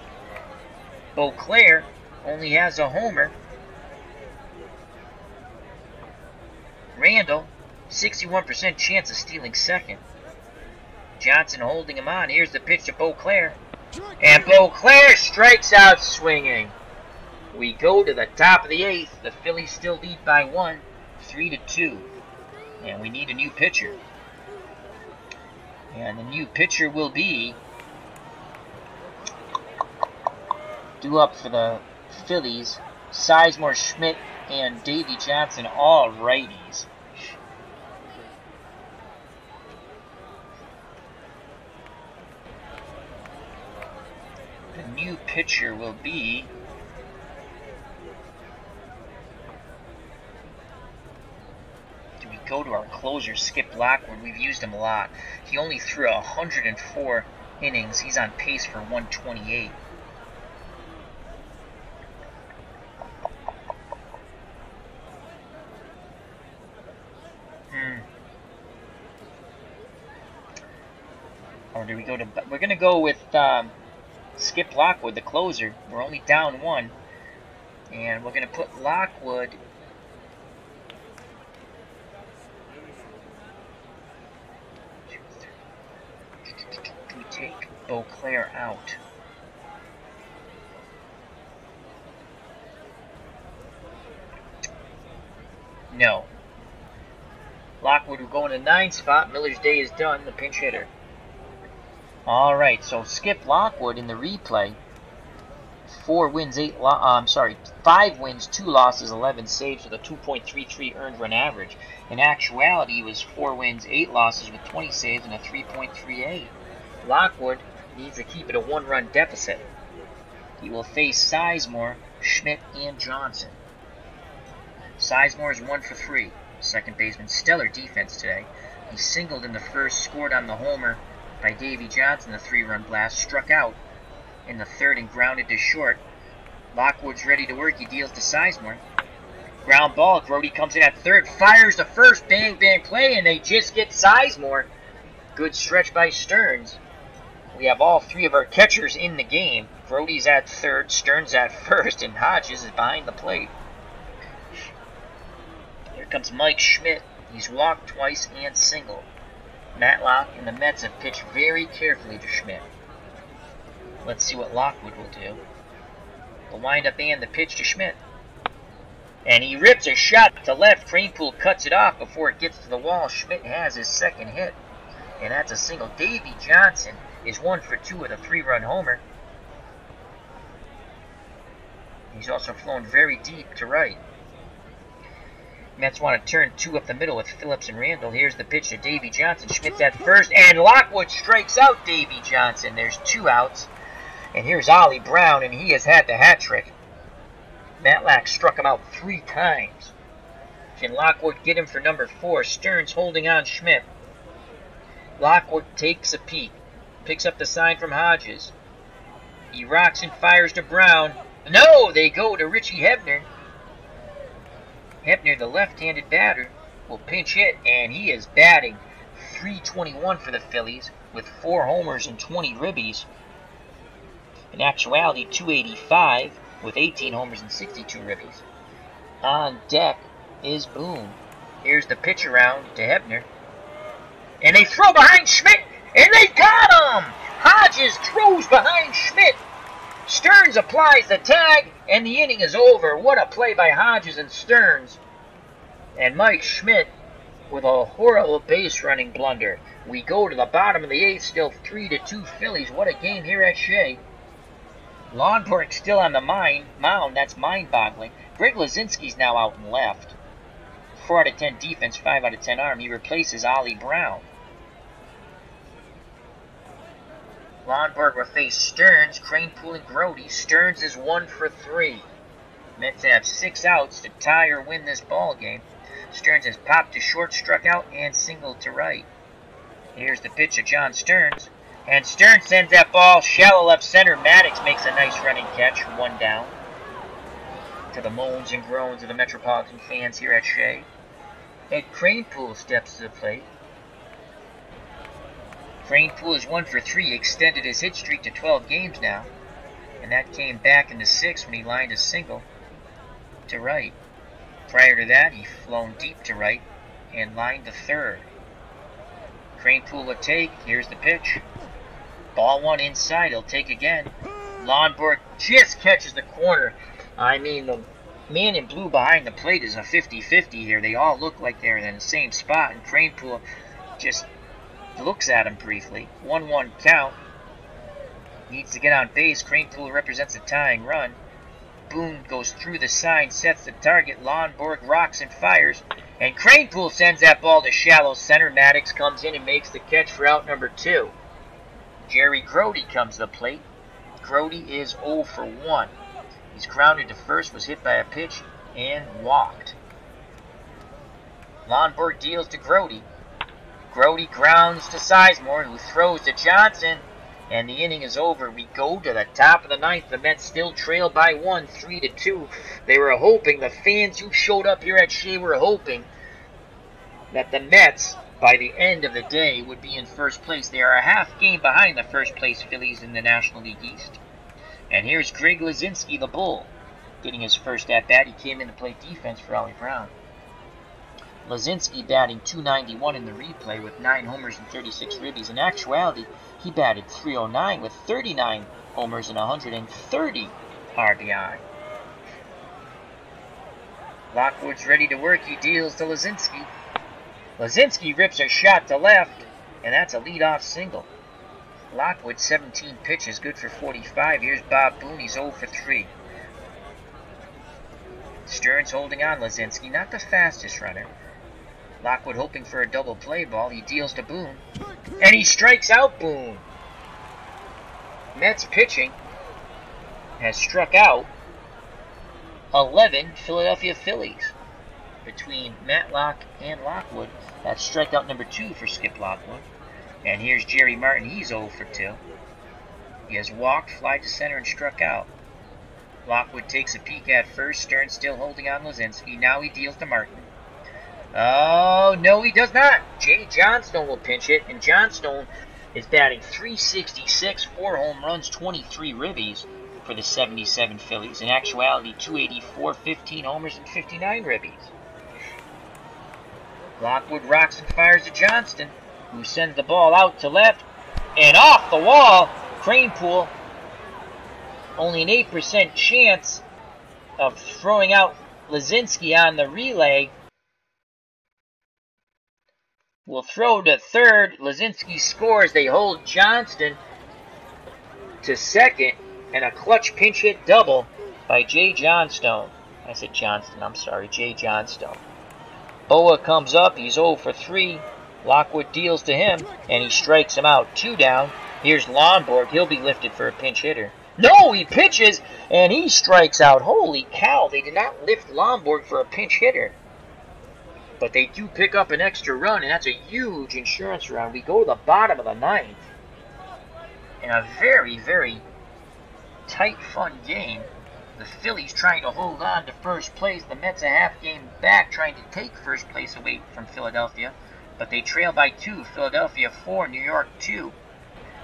Beauclair only has a homer. Randle, 61% chance of stealing second. Johnson holding him on. Here's the pitch to Beauclair. And Beauclair strikes out swinging. We go to the top of the 8th. The Phillies still lead by 1, 3-2. And we need a new pitcher. And the new pitcher will be due up for the Phillies. Sizemore, Schmidt, and Davy Johnson, all righties. The new pitcher will be go to our closer, Skip Lockwood. We've used him a lot. He only threw 104 innings. He's on pace for 128. Or do we go to... We're going to go with Skip Lockwood, the closer. We're only down 1. And we're going to put Lockwood... Take Beauclair out. No. Lockwood will go in the 9th spot. Miller's day is done, the pinch hitter. Alright, so Skip Lockwood in the replay. 5 wins, 2 losses, 11 saves with a 2.33 earned run average. In actuality, he was 4 wins, 8 losses with 20 saves and a 3.38. Lockwood needs to keep it a 1-run deficit. He will face Sizemore, Schmidt, and Johnson. Sizemore is 1 for 3. Second baseman, stellar defense today. He singled in the 1st, scored on the homer by Davy Johnson, the 3-run blast, struck out in the 3rd and grounded to short. Lockwood's ready to work. He deals to Sizemore. Ground ball. Grody comes in at 3rd, fires to 1st, bang, bang play, and they just get Sizemore. Good stretch by Stearns. We have all 3 of our catchers in the game. Grody's at 3rd, Stearns at 1st, and Hodges is behind the plate. Here comes Mike Schmidt. He's walked twice and singled. Matlock and the Mets have pitched very carefully to Schmidt. Let's see what Lockwood will do. The windup and the pitch to Schmidt. And he rips a shot to left. Kranepool cuts it off before it gets to the wall. Schmidt has his 2nd hit. And that's a single. Davy Johnson is 1 for 2 with a 3-run homer. He's also flown very deep to right. Mets want to turn 2 up the middle with Phillips and Randle. Here's the pitch to Davy Johnson. Schmidt's at 1st, and Lockwood strikes out Davy Johnson. There's 2 outs. And here's Ollie Brown, and he has had the hat trick. Matlack struck him out 3 times. Can Lockwood get him for number 4? Stearns holding on Schmidt. Lockwood takes a peek. Picks up the sign from Hodges. He rocks and fires to Brown. No, they go to Richie Hebner. Hebner, the left-handed batter, will pinch hit, and he is batting .321 for the Phillies with 4 homers and 20 ribbies. In actuality, .285 with 18 homers and 62 ribbies. On deck is Boone. Here's the pitch around to Hebner. And they throw behind Schmidt, and they got him! Hodges throws behind Schmidt. Stearns applies the tag, and the inning is over. What a play by Hodges and Stearns. And Mike Schmidt with a horrible base-running blunder. We go to the bottom of the 8th, still 3-2 Phillies. What a game here at Shea. Lonborg still on the mound. That's mind-boggling. Greg Lazinski's now out and left. 4 out of 10 defense, 5 out of 10 arm. He replaces Ollie Brown. Lonborg will face Stearns, Cranepool, and Grody. Stearns is 1 for 3. Mets have 6 outs to tie or win this ball game. Stearns has popped to short, struck out, and singled to right. Here's the pitch of John Stearns. And Stearns sends that ball shallow left center. Maddox makes a nice running catch, 1 down. To the moans and groans of the Metropolitan fans here at Shea. Ed Cranepool steps to the plate. Cranepool is 1 for 3, extended his hit streak to 12 games now. And that came back into 6 when he lined a single to right. Prior to that, he flown deep to right and lined to third. Cranepool will take. Here's the pitch. Ball 1 inside. He'll take again. Lonborg just catches the corner. I mean, the man in blue behind the plate is a 50-50 here. They all look like they're in the same spot, and Cranepool just looks at him briefly. 1-1 count. Needs to get on base. Cranepool represents a tying run. Boone goes through the sign, sets the target. Lonborg rocks and fires. And Cranepool sends that ball to shallow center. Maddox comes in and makes the catch for out number 2. Jerry Grody comes to the plate. Grody is 0 for 1. He's grounded to first, was hit by a pitch, and walked. Lonborg deals to Grody. Grody grounds to Sizemore, who throws to Johnson. And the inning is over. We go to the top of the 9th. The Mets still trail by 1, 3-2. They were hoping, the fans who showed up here at Shea were hoping that the Mets, by the end of the day, would be in first place. They are a half game behind the first place Phillies in the National League East. And here's Greg Lazinski, the Bull, getting his first at-bat. He came in to play defense for Ollie Brown. Lazinski batting .291 in the replay with 9 homers and 36 ribbies. In actuality, he batted .309 with 39 homers and 130 RBI. Lockwood's ready to work. He deals to Lazinski. Lazinski rips a shot to left, and that's a leadoff single. Lockwood, 17 pitches, good for 45. Here's Bob Boone. He's 0 for 3. Stearns holding on. Lazinski, not the fastest runner. Lockwood hoping for a double play ball. He deals to Boone. And he strikes out Boone. Mets pitching has struck out 11 Philadelphia Phillies. Between Matlock and Lockwood, that's strikeout number 2 for Skip Lockwood. And here's Jerry Martin. He's 0 for 2. He has walked, fly to center, and struck out. Lockwood takes a peek at first. Stearns still holding on Lazinski. Now he deals to Martin. Oh, no, he does not. Jay Johnstone will pinch hit, and Johnstone is batting .366, 4 home runs, 23 ribbies for the 77 Phillies. In actuality, .284, 15 homers, and 59 ribbies. Lockwood rocks and fires to Johnston, who sends the ball out to left and off the wall. Cranepool, only an 8% chance of throwing out Lazinski on the relay. Will throw to third. Lazinski scores. They hold Johnston to second, and a clutch pinch hit double by Jay Johnstone. I said Johnston, I'm sorry, Jay Johnstone. Boa comes up. He's 0 for 3. Lockwood deals to him, and he strikes him out. 2 down. Here's Lonborg. He'll be lifted for a pinch hitter. No, he pitches, and he strikes out. Holy cow, they did not lift Lonborg for a pinch hitter. But they do pick up an extra run, and that's a huge insurance run. We go to the bottom of the ninth in a very, very tight, fun game. The Phillies trying to hold on to first place. The Mets a half game back trying to take first place away from Philadelphia. But they trail by 2. Philadelphia 4, New York 2.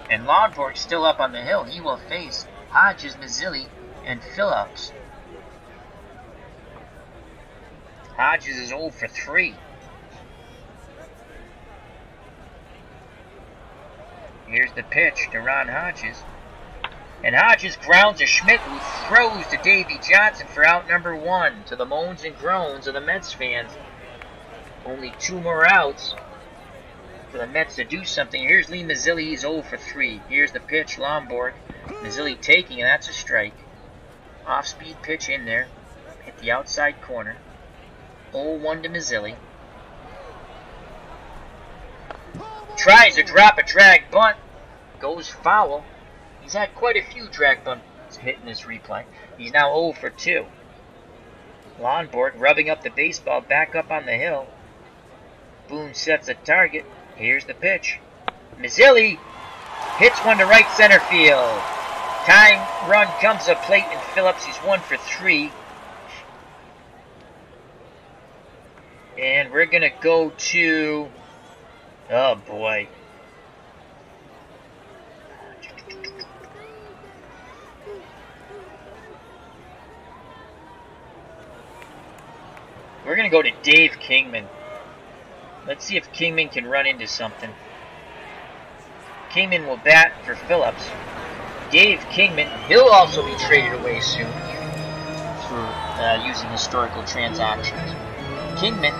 And Lonborg's still up on the hill. He will face Hodges, Mazzilli, and Phillips. Hodges is 0 for 3. Here's the pitch to Ron Hodges. And Hodges grounds to Schmidt, who throws to Davy Johnson for out number 1, to the moans and groans of the Mets fans. Only 2 more outs for the Mets to do something. Here's Lee Mazzilli, he's 0 for 3. Here's the pitch, Lonborg. Mazzilli taking, and that's a strike. Off-speed pitch in there. Hit the outside corner. 0-1 to Mazzilli. Tries to drop a drag bunt. Goes foul. He's had quite a few drag bunts hit in this replay. He's now 0 for 2. Lonborg rubbing up the baseball back up on the hill. Boone sets a target. Here's the pitch. Mazzilli hits one to right center field. Tying run comes to plate, and Phillips, he's 1 for 3. And we're going to go to... Oh, boy. We're going to go to Dave Kingman. Let's see if Kingman can run into something. Kingman will bat for Phillips. Dave Kingman, he'll also be traded away soon for using historical transactions. Kingman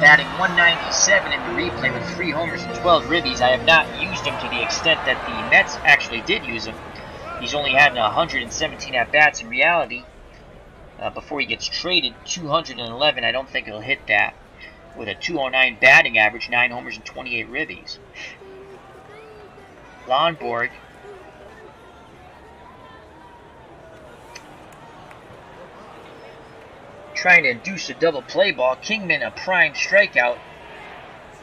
batting 197 in the replay with 3 homers and 12 ribbies. I have not used him to the extent that the Mets actually did use him. He's only had 117 at-bats in reality. Before he gets traded, 211. I don't think he'll hit that. With a 209 batting average, 9 homers and 28 ribbies. Lonborg trying to induce a double play ball. Kingman, a prime strikeout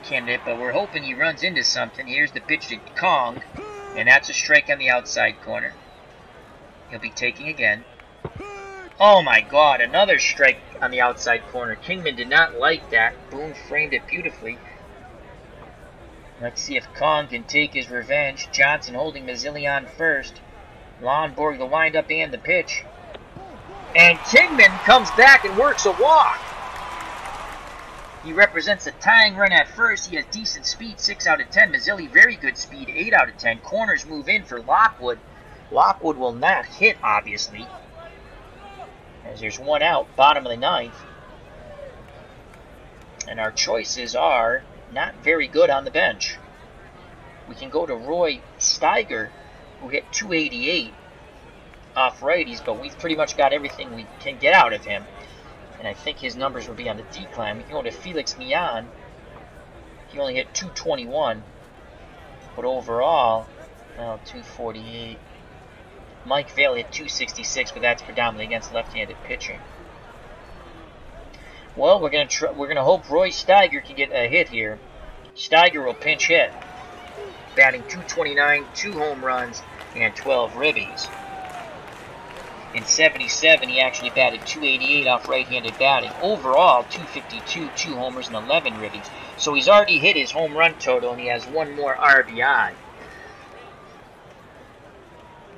candidate, but we're hoping he runs into something. Here's the pitch to Kong, and that's a strike on the outside corner. He'll be taking again. Oh my God, another strike on the outside corner. Kingman did not like that. Boone framed it beautifully. Let's see if Kong can take his revenge. Johnson holding Mazzilli on first. Lonborg the windup and the pitch. And Kingman comes back and works a walk. He represents a tying run at first. He has decent speed, 6 out of 10. Mazzilli, very good speed, 8 out of 10. Corners move in for Lockwood. Lockwood will not hit, obviously, as there's 1 out, bottom of the 9th. And our choices are not very good on the bench. We can go to Roy Steiger, who hit 288 off righties, but we've pretty much got everything we can get out of him. And I think his numbers will be on the decline. We can go to Felix Millan. He only hit 221. But overall, 248. Mike Vail hit 266, but that's predominantly against left-handed pitching. Well, we're gonna hope Roy Steiger can get a hit here. Steiger will pinch hit, batting 229, 2 home runs, and 12 ribbies. In 77, he actually batted 288 off right-handed batting. Overall, 252, 2 homers, and 11 ribbies. So he's already hit his home run total, and he has 1 more RBI.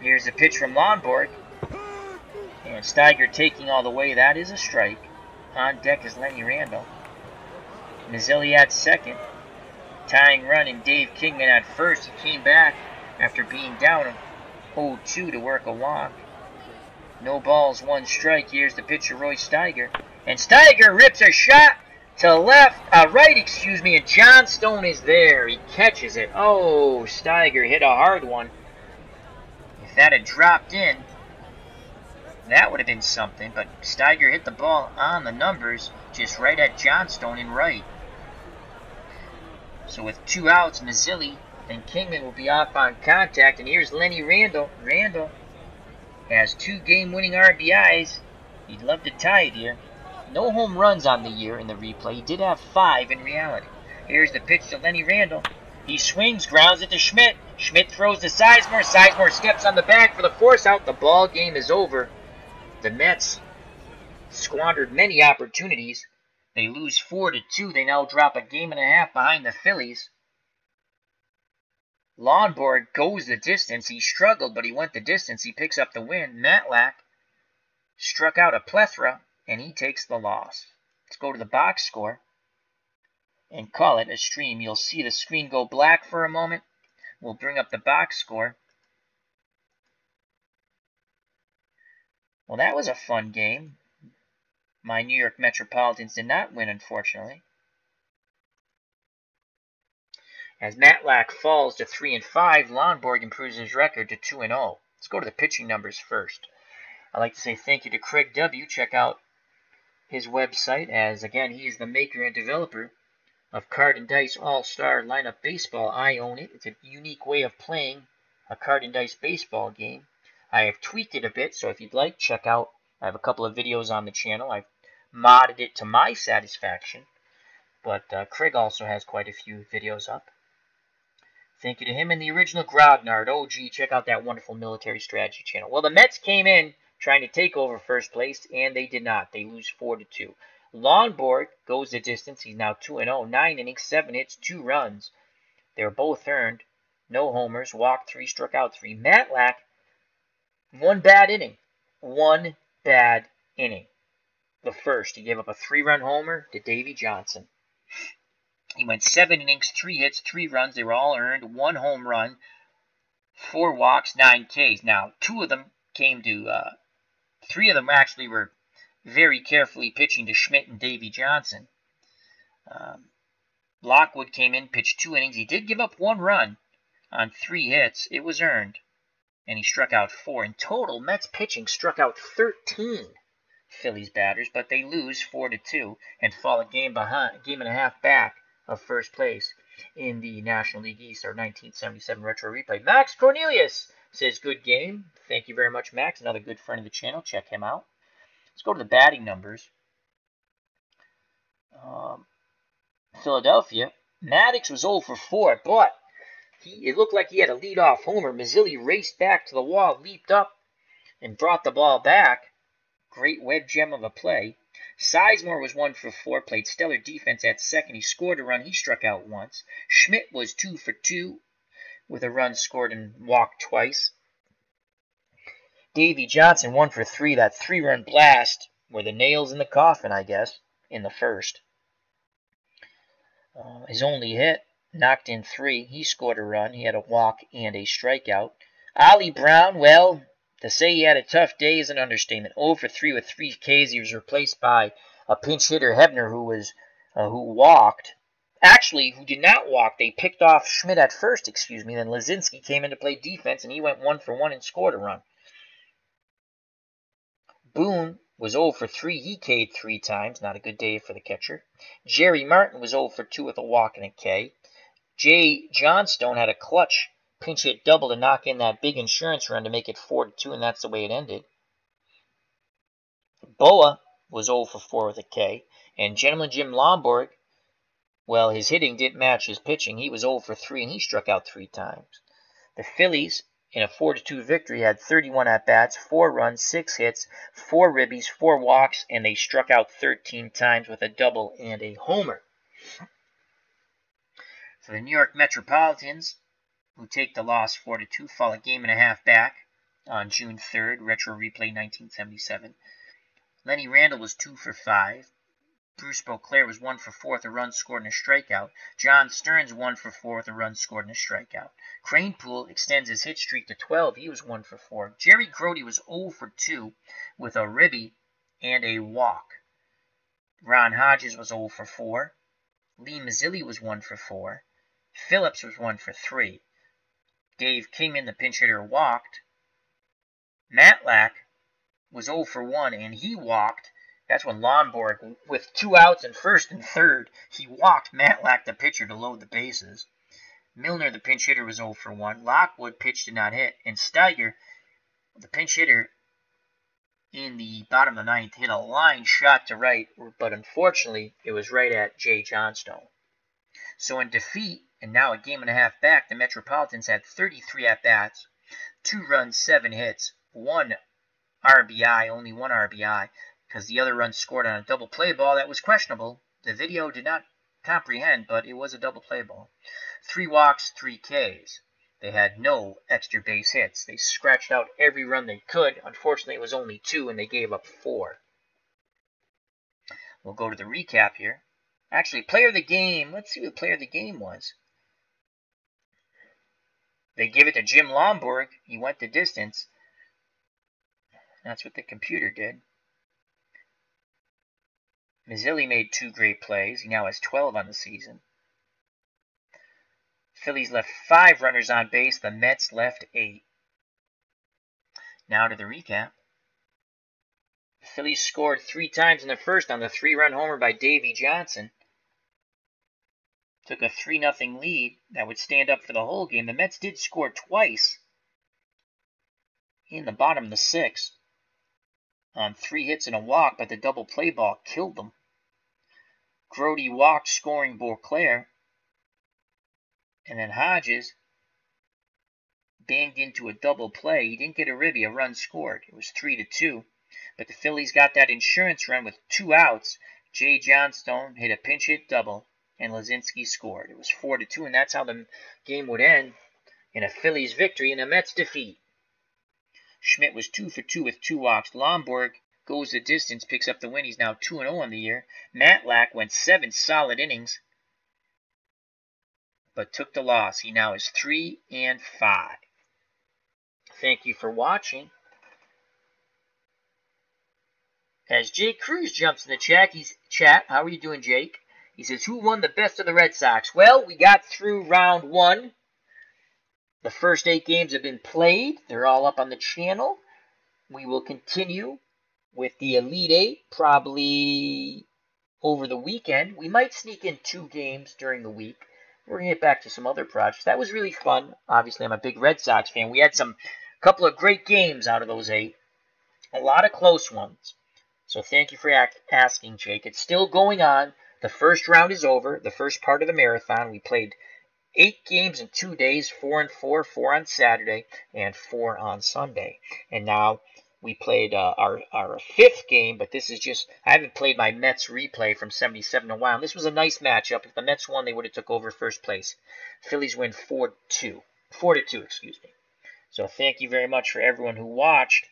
Here's a pitch from Lonborg. And Steiger taking all the way. That is a strike. On deck is Lenny Randall. Mazzilli at second. Tying run, and Dave Kingman at first. He came back after being down 0-2 to work a walk. No balls, 1 strike. Here's the pitch of Roy Steiger. And Steiger rips a shot to right, and John Stone is there. He catches it. Oh, Steiger hit a hard one. If that had dropped in, that would have been something. But Steiger hit the ball on the numbers, just right at Johnstone in right. So with 2 outs, Mazzilli and Kingman will be off on contact. And here's Lenny Randall. Randall has 2 game-winning RBIs. He'd love to tie it here. No home runs on the year in the replay. He did have 5 in reality. Here's the pitch to Lenny Randle. He swings, grounds it to Schmidt. Schmidt throws to Sizemore. Sizemore steps on the bag for the force out. The ball game is over. The Mets squandered many opportunities. They lose 4-2. They now drop a game and a half behind the Phillies. Lonborg goes the distance. He struggled, but he went the distance. He picks up the win. Matlack struck out a plethora, and he takes the loss. Let's go to the box score and call it a stream. You'll see the screen go black for a moment. We'll bring up the box score. Well, that was a fun game. My New York Metropolitans did not win, unfortunately. As Matlack falls to 3-5, Lonborg improves his record to 2-0. Let's go to the pitching numbers first. I'd like to say thank you to Craig W. Check out his website, as again, he is the maker and developer of Card and Dice All-Star Lineup Baseball. I own it. It's a unique way of playing a card and dice baseball game. I have tweaked it a bit, so if you'd like, check out. I have a couple of videos on the channel. I've modded it to my satisfaction, but Craig also has quite a few videos up. Thank you to him and the original Grognard. Oh, gee, check out that wonderful military strategy channel. Well, the Mets came in trying to take over first place, and they did not. They lose 4-2. Lonborg goes the distance. He's now 2-0. 9 innings, 7 hits, 2 runs. They were both earned. No homers. Walked 3, struck out 3. Matlack, 1 bad inning. 1 bad inning. The first, he gave up a 3-run homer to Davey Johnson. He went 7 innings, 3 hits, 3 runs. They were all earned. 1 home run, 4 walks, 9 Ks. Now, 2 of them came to, 3 of them actually were very carefully pitching to Schmidt and Davey Johnson. Lockwood came in, pitched 2 innings. He did give up 1 run on 3 hits. It was earned, and he struck out 4. In total, Mets pitching struck out 13 Phillies batters, but they lose 4-2 and fall a game and a half back of first place in the National League East, our 1977 retro replay. Max Cornelius says, good game. Thank you very much, Max. Another good friend of the channel. Check him out. Let's go to the batting numbers. Philadelphia, Maddox was 0 for 4, but it looked like he had a leadoff homer. Mazzilli raced back to the wall, leaped up, and brought the ball back. Great web gem of a play. Sizemore was 1 for 4, played stellar defense at second. He scored a run. He struck out once. Schmidt was 2 for 2 with a run scored and walked twice. Davey Johnson 1 for 3. That 3-run blast were the nails in the coffin, I guess, in the first. His only hit, knocked in 3. He scored a run. He had a walk and a strikeout. Ollie Brown, well, to say he had a tough day is an understatement. 0 for 3 with 3 Ks. He was replaced by a pinch hitter, Hebner, who walked. Actually, who did not walk. They picked off Schmidt at first, Then Lazinski came in to play defense, and he went 1 for 1 and scored a run. Boone was 0 for 3. He K'd 3 times. Not a good day for the catcher. Jerry Martin was 0 for 2 with a walk and a K. Jay Johnstone had a clutch pinch hit double to knock in that big insurance run to make it 4-2, and that's the way it ended. Boa was 0 for 4 with a K. And Gentleman Jim Lonborg, well, his hitting didn't match his pitching. He was 0 for 3, and he struck out 3 times. The Phillies, in a 4-2 victory, had 31 at-bats, 4 runs, 6 hits, 4 ribbies, 4 walks, and they struck out 13 times with a double and a homer. So the New York Metropolitans, who take the loss 4-2, fall a game and a half back on June 3rd, retro replay 1977. Lenny Randle was 2 for 5. Bruce Beauclair was 1 for 4 with a run scored and a strikeout. John Stearns 1 for 4 with a run scored and a strikeout. Cranepool extends his hit streak to 12. He was 1 for 4. Jerry Grody was 0 for 2 with a ribby and a walk. Ron Hodges was 0 for 4. Lee Mazzilli was 1 for 4. Phillips was 1 for 3. Dave Kingman, the pinch hitter, walked. Matlack was 0 for 1, and he walked. That's when Lonborg, with 2 outs in first and third, he walked Matlack, the pitcher, to load the bases. Milner, the pinch hitter, was 0 for 1. Lockwood pitched and not hit. And Steiger, the pinch hitter, in the bottom of the ninth hit a line shot to right, but unfortunately it was right at Jay Johnstone. So in defeat, and now a game and a half back, the Metropolitans had 33 at-bats, 2 runs, 7 hits, 1 RBI, only 1 RBI, because the other run scored on a double play ball that was questionable. The video did not comprehend, but it was a double play ball. 3 walks, 3 Ks. They had no extra base hits. They scratched out every run they could. Unfortunately, it was only 2, and they gave up 4. We'll go to the recap here. Actually, player of the game. Let's see what the player of the game was. They give it to Jim Lomborg. He went the distance. That's what the computer did. Mazzilli made 2 great plays. He now has 12 on the season. Phillies left 5 runners on base. The Mets left 8. Now to the recap. The Phillies scored 3 times in the first on the 3-run homer by Davey Johnson. Took a 3-0 lead that would stand up for the whole game. The Mets did score twice in the bottom of the 6th on 3 hits and a walk, but the double play ball killed them. Grody walked, scoring Beauclair. And then Hodges banged into a double play. He didn't get a ribby, a run scored. It was 3-2. But the Phillies got that insurance run with 2 outs. Jay Johnstone hit a pinch hit double, and Lazinski scored. It was 4-2, and that's how the game would end, in a Phillies victory and a Mets defeat. Schmidt was 2 for 2 with 2 walks. Lomborg goes the distance, picks up the win. He's now 2-0 on the year. Matlack went 7 solid innings, but took the loss. He now is 3-5. Thank you for watching. As Jake Cruz jumps in the chat, how are you doing, Jake? He says, who won the best of the Red Sox? Well, we got through round 1. The first 8 games have been played. They're all up on the channel. We will continue with the Elite 8 probably over the weekend. We might sneak in 2 games during the week. We're going to get back to some other projects. That was really fun. Obviously, I'm a big Red Sox fan. We had a couple of great games out of those 8. A lot of close ones. So thank you for asking, Jake. It's still going on. The first round is over, the first part of the marathon. We played 8 games in 2 days, 4 and 4, 4 on Saturday, and 4 on Sunday. And now we played our 5th game, but this is just, I haven't played my Mets replay from 77 in a while. And this was a nice matchup. If the Mets won, they would have took over first place. Phillies win 4-2, excuse me. So thank you very much for everyone who watched.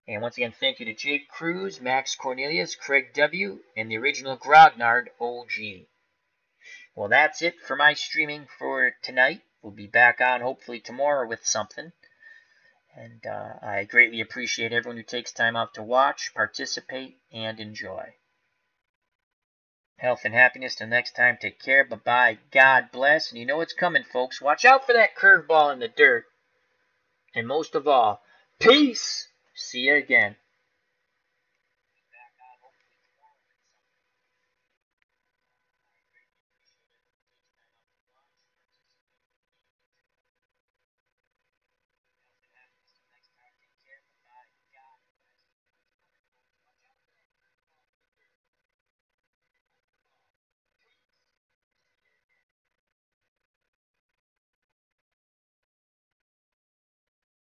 And once again, thank you to Jake Cruz, Max Cornelius, Craig W., and the original Grognard OG. Well, that's it for my streaming for tonight. We'll be back on hopefully tomorrow with something. And I greatly appreciate everyone who takes time out to watch, participate, and enjoy. Health and happiness till next time. Take care. Bye-bye. God bless. And you know what's coming, folks. Watch out for that curveball in the dirt. And most of all, peace. See you again.